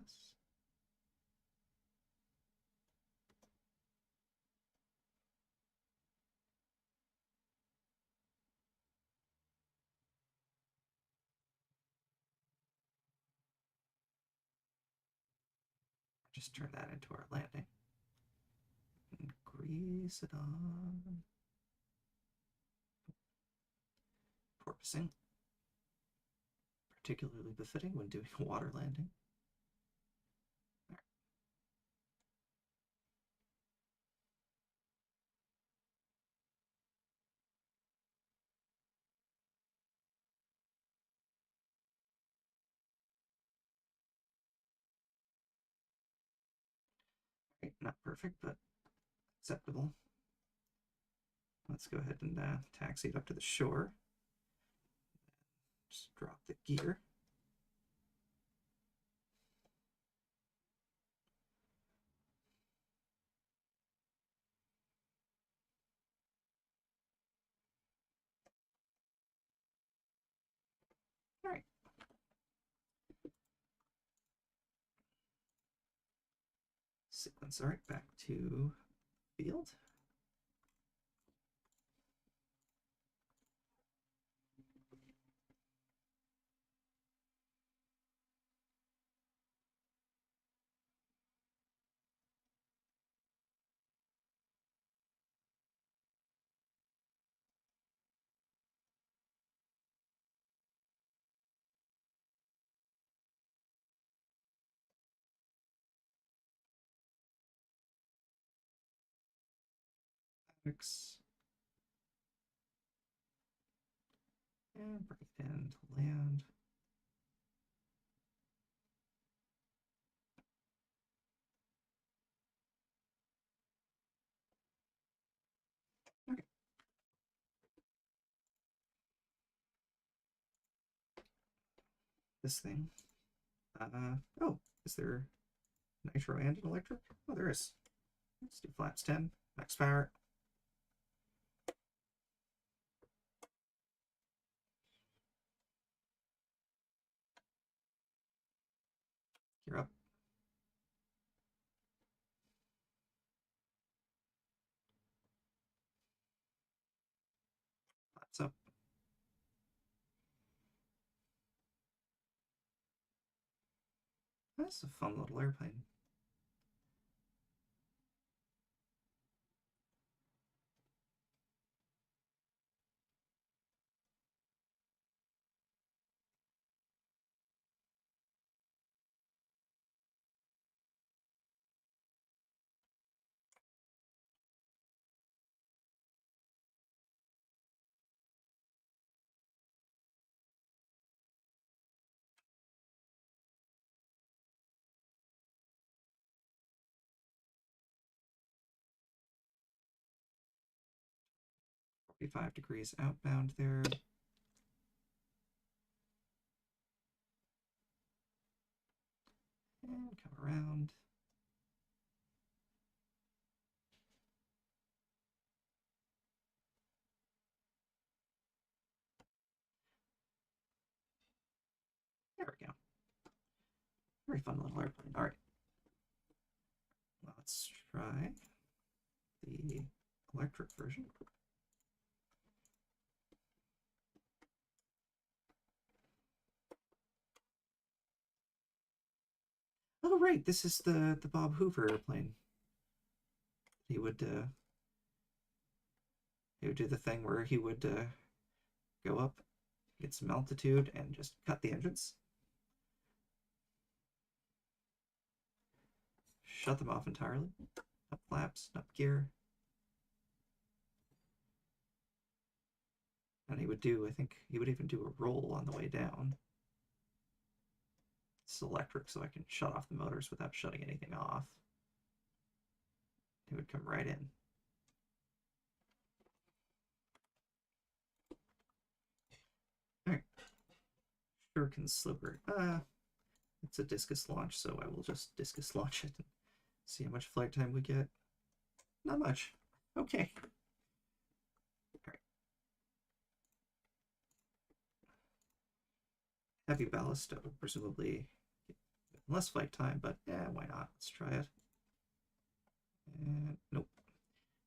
Speaker 1: Just turn that into our landing. And grease it on. porpoising, particularly befitting when doing a water landing. Right, not perfect, but acceptable. Let's go ahead and taxi it up to the shore. Just drop the gear. All right. Sequence. All right, back to field. And bring it in to land. Okay. This thing. Oh, is there nitro and an electric? Oh, there is. Let's do flaps 10, max power. Gear up. Flaps up. That's a fun little airplane. Forty-five degrees outbound there. And come around. There we go. Very fun little airplane. All right. Let's try the electric version. Oh, right. This is the Bob Hoover airplane. He would do the thing where he would go up, get some altitude, and just cut the engines. Shut them off entirely. Up flaps, up gear. And he would do, I think, he would even do a roll on the way down. It's electric, so I can shut off the motors without shutting anything off. He would come right in. All right. Shuriken Sliver. It's a discus launch, so I will just discus launch it and see how much flight time we get. Not much. Okay. All right. Heavy ballast, presumably less flight time, but yeah, why not? Let's try it. And nope.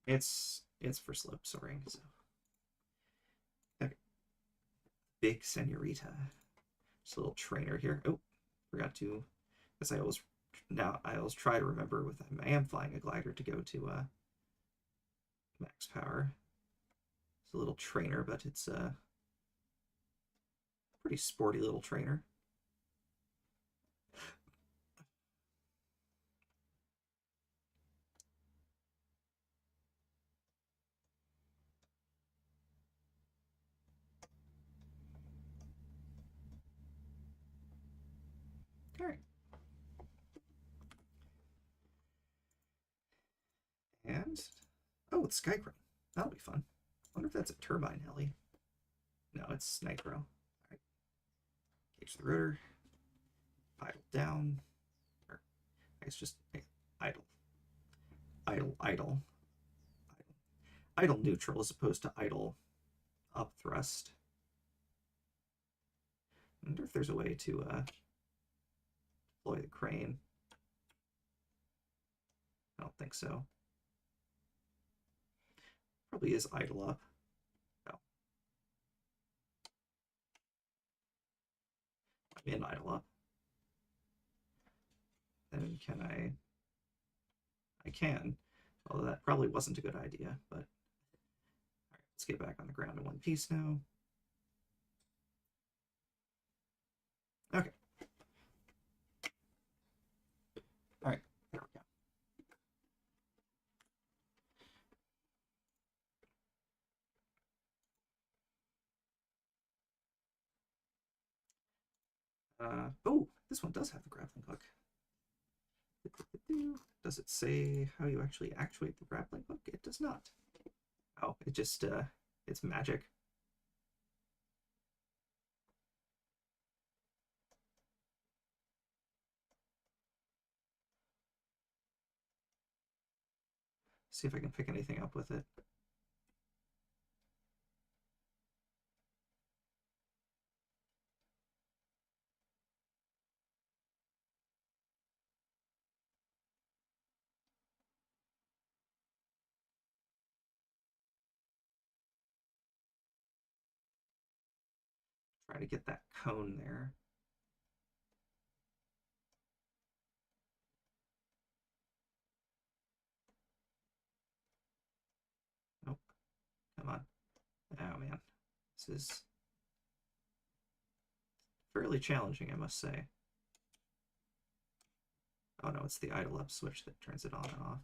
Speaker 1: It's for slope soaring, so. Okay. Big Senorita. Just a little trainer here. Oh, forgot to, as I always try to remember with I am flying a glider to go to max power. It's a little trainer, but it's Pretty sporty little trainer. All right. And, oh, it's Sky Crane. That'll be fun. I wonder if that's a turbine heli. No, it's Nitro. All right. Cage the rotor. Idle down. Or, I guess just idle. Idle, idle. Idle neutral as opposed to idle up thrust. I wonder if there's a way to deploy the crane. I don't think so. Probably is idle up. No. I'm in idle up. Then can I? I can. Although that probably wasn't a good idea, but all right, let's get back on the ground in one piece now. Okay. All right, there we go. Oh, this one does have the grappling hook. Does it say how you actually actuate the grappling hook? It does not. Oh, it just, it's magic. See if I can pick anything up with it. Try to get that cone there. Nope. Come on. Oh, man. This is fairly challenging, I must say. Oh, no, it's the idle up switch that turns it on and off.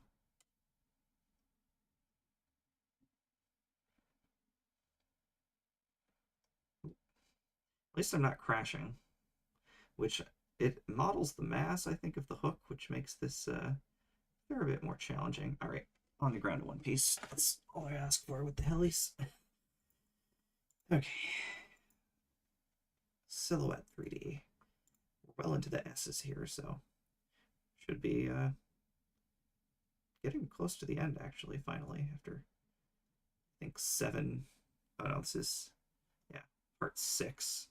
Speaker 1: At least I'm not crashing, which it models the mass, I think, of the hook, which makes this a fair bit more challenging. All right, on the ground in one piece. That's all I ask for with the helis. Okay. Silhouette 3D. We're well into the S's here, so should be getting close to the end, actually, finally, after, I think, 7. Oh, no, this is, yeah, part 6.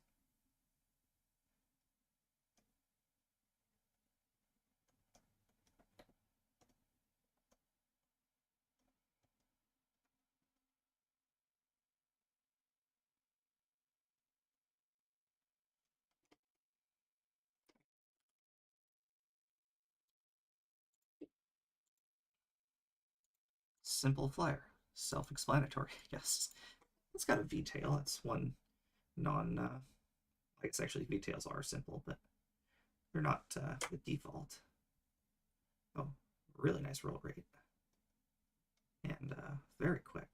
Speaker 1: Simple flyer. Self-explanatory, yes. It's got a V-tail. It's one non... I guess actually V-tails are simple, but they're not the default. Oh, really nice roll rate. And very quick.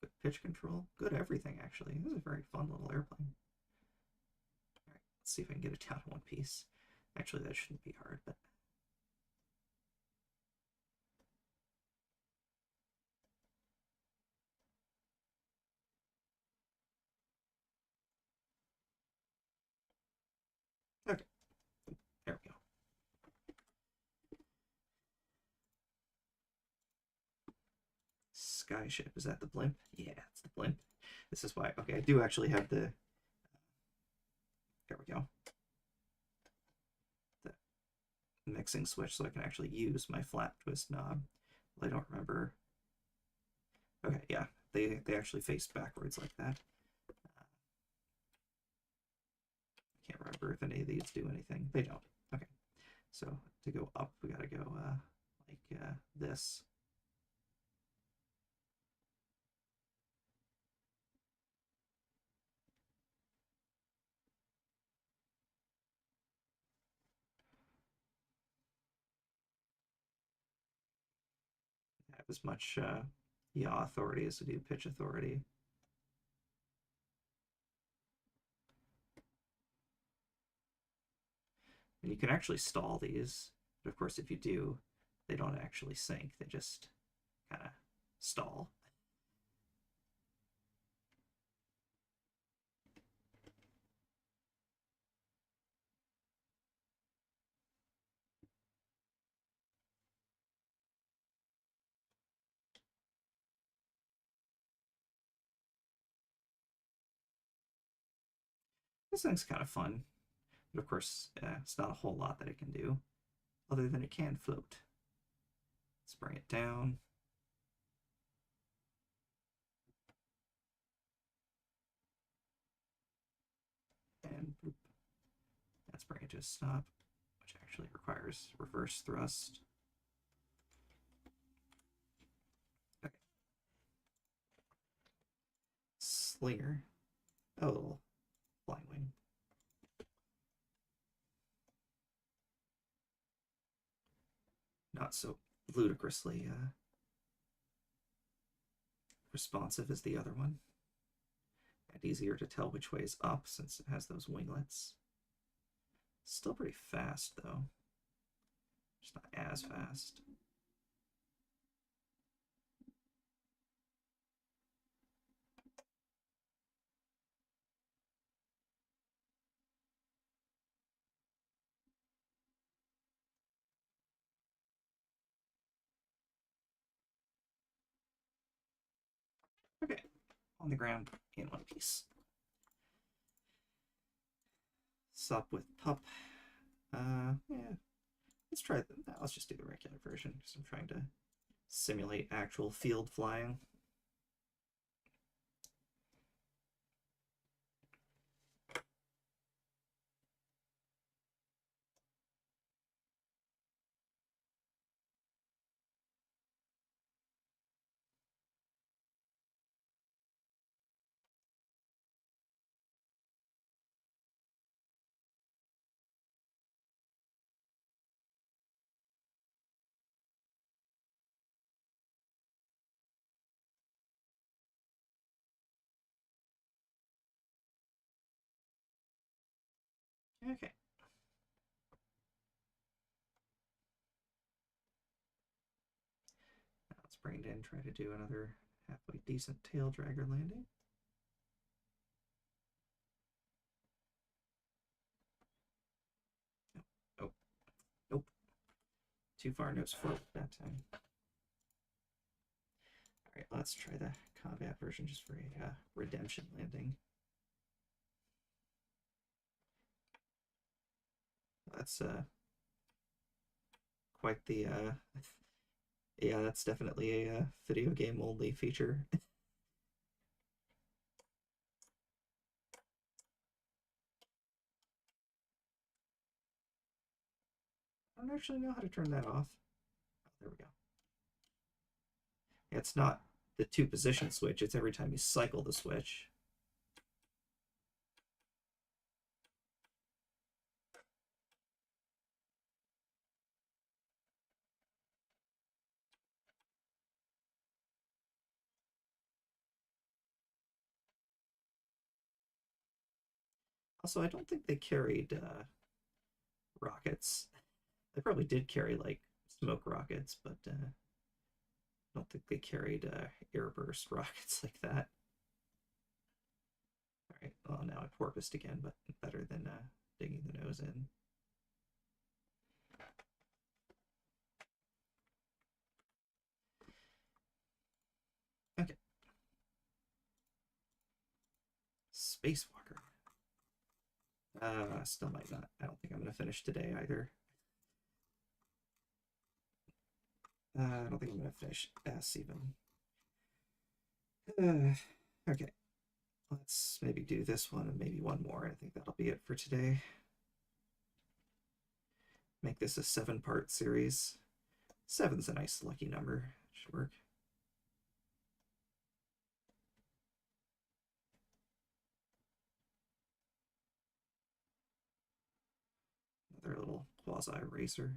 Speaker 1: Good pitch control. Good everything, actually. This is a very fun little airplane. All right, let's see if I can get it down in one piece. Actually, that shouldn't be hard, but... Okay, there we go. Skyship, is that the blimp? Yeah, it's the blimp. This is why, okay, I do actually have the... There we go. The mixing switch so I can actually use my flap twist knob. Well, I don't remember. Okay, yeah, they actually face backwards like that. I can't remember if any of these do anything. They don't. Okay, so to go up, we gotta go like this. have as much yaw authority as to do pitch authority. And you can actually stall these, but of course if you do, they don't actually sync, they just kind of stall. This thing's kind of fun, but of course it's not a whole lot that it can do, other than it can float. Let's bring it down. And boop. Let's bring it to a stop, which actually requires reverse thrust. Okay. Slinger. Oh, flying wing. Not so ludicrously responsive as the other one. And easier to tell which way is up since it has those winglets. Still pretty fast though. Just not as fast. Okay, on the ground in one piece. Sup with pup. Yeah, let's try that. Let's just do the regular version because I'm trying to simulate actual field flying. Okay. Now let's bring it in, try to do another halfway decent tail dragger landing. Oh, nope. Too far nose forward that time. All right, let's try the combat version just for a redemption landing. That's quite the yeah, that's definitely a video game only feature. I don't actually know how to turn that off. Oh, there we go. Yeah, it's not the two position switch, it's every time you cycle the switch. Also, I don't think they carried rockets. They probably did carry like smoke rockets, but I don't think they carried airburst rockets like that. All right, well, now I porpoised again, but better than digging the nose in. Okay. Spacewalker. Still might not. I don't think I'm going to finish today either. I don't think I'm going to finish S even. Okay. Let's maybe do this one and maybe one more. I think that'll be it for today. Make this a 7-part series. 7's a nice lucky number. Should work. Another little quasi racer.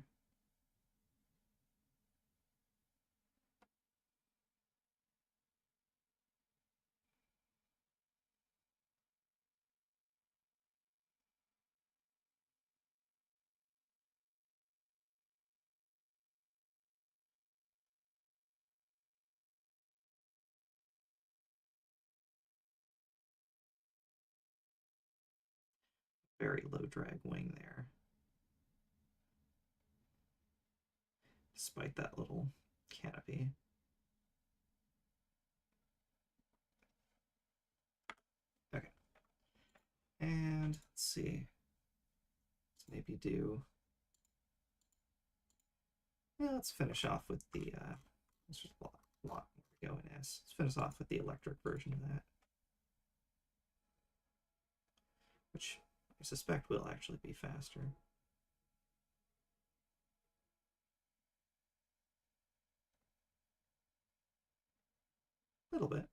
Speaker 1: very low drag wing there, despite that little canopy. Okay. And let's see. Let's maybe do. Yeah, let's finish off with the. Let's just lot more to go in S. Let's finish off with the electric version of that, which I suspect will actually be faster. A little bit.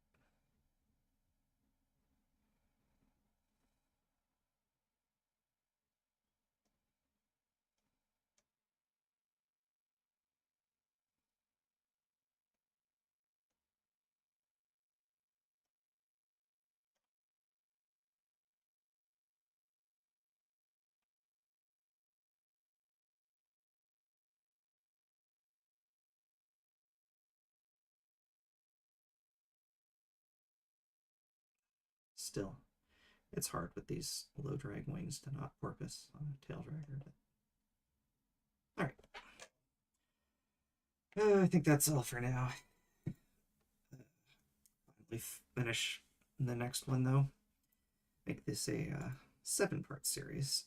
Speaker 1: Still, it's hard with these low drag wings to not porpoise on a tail dragger. All right. I think that's all for now. Finally finish the next one though. Make this a 7-part series.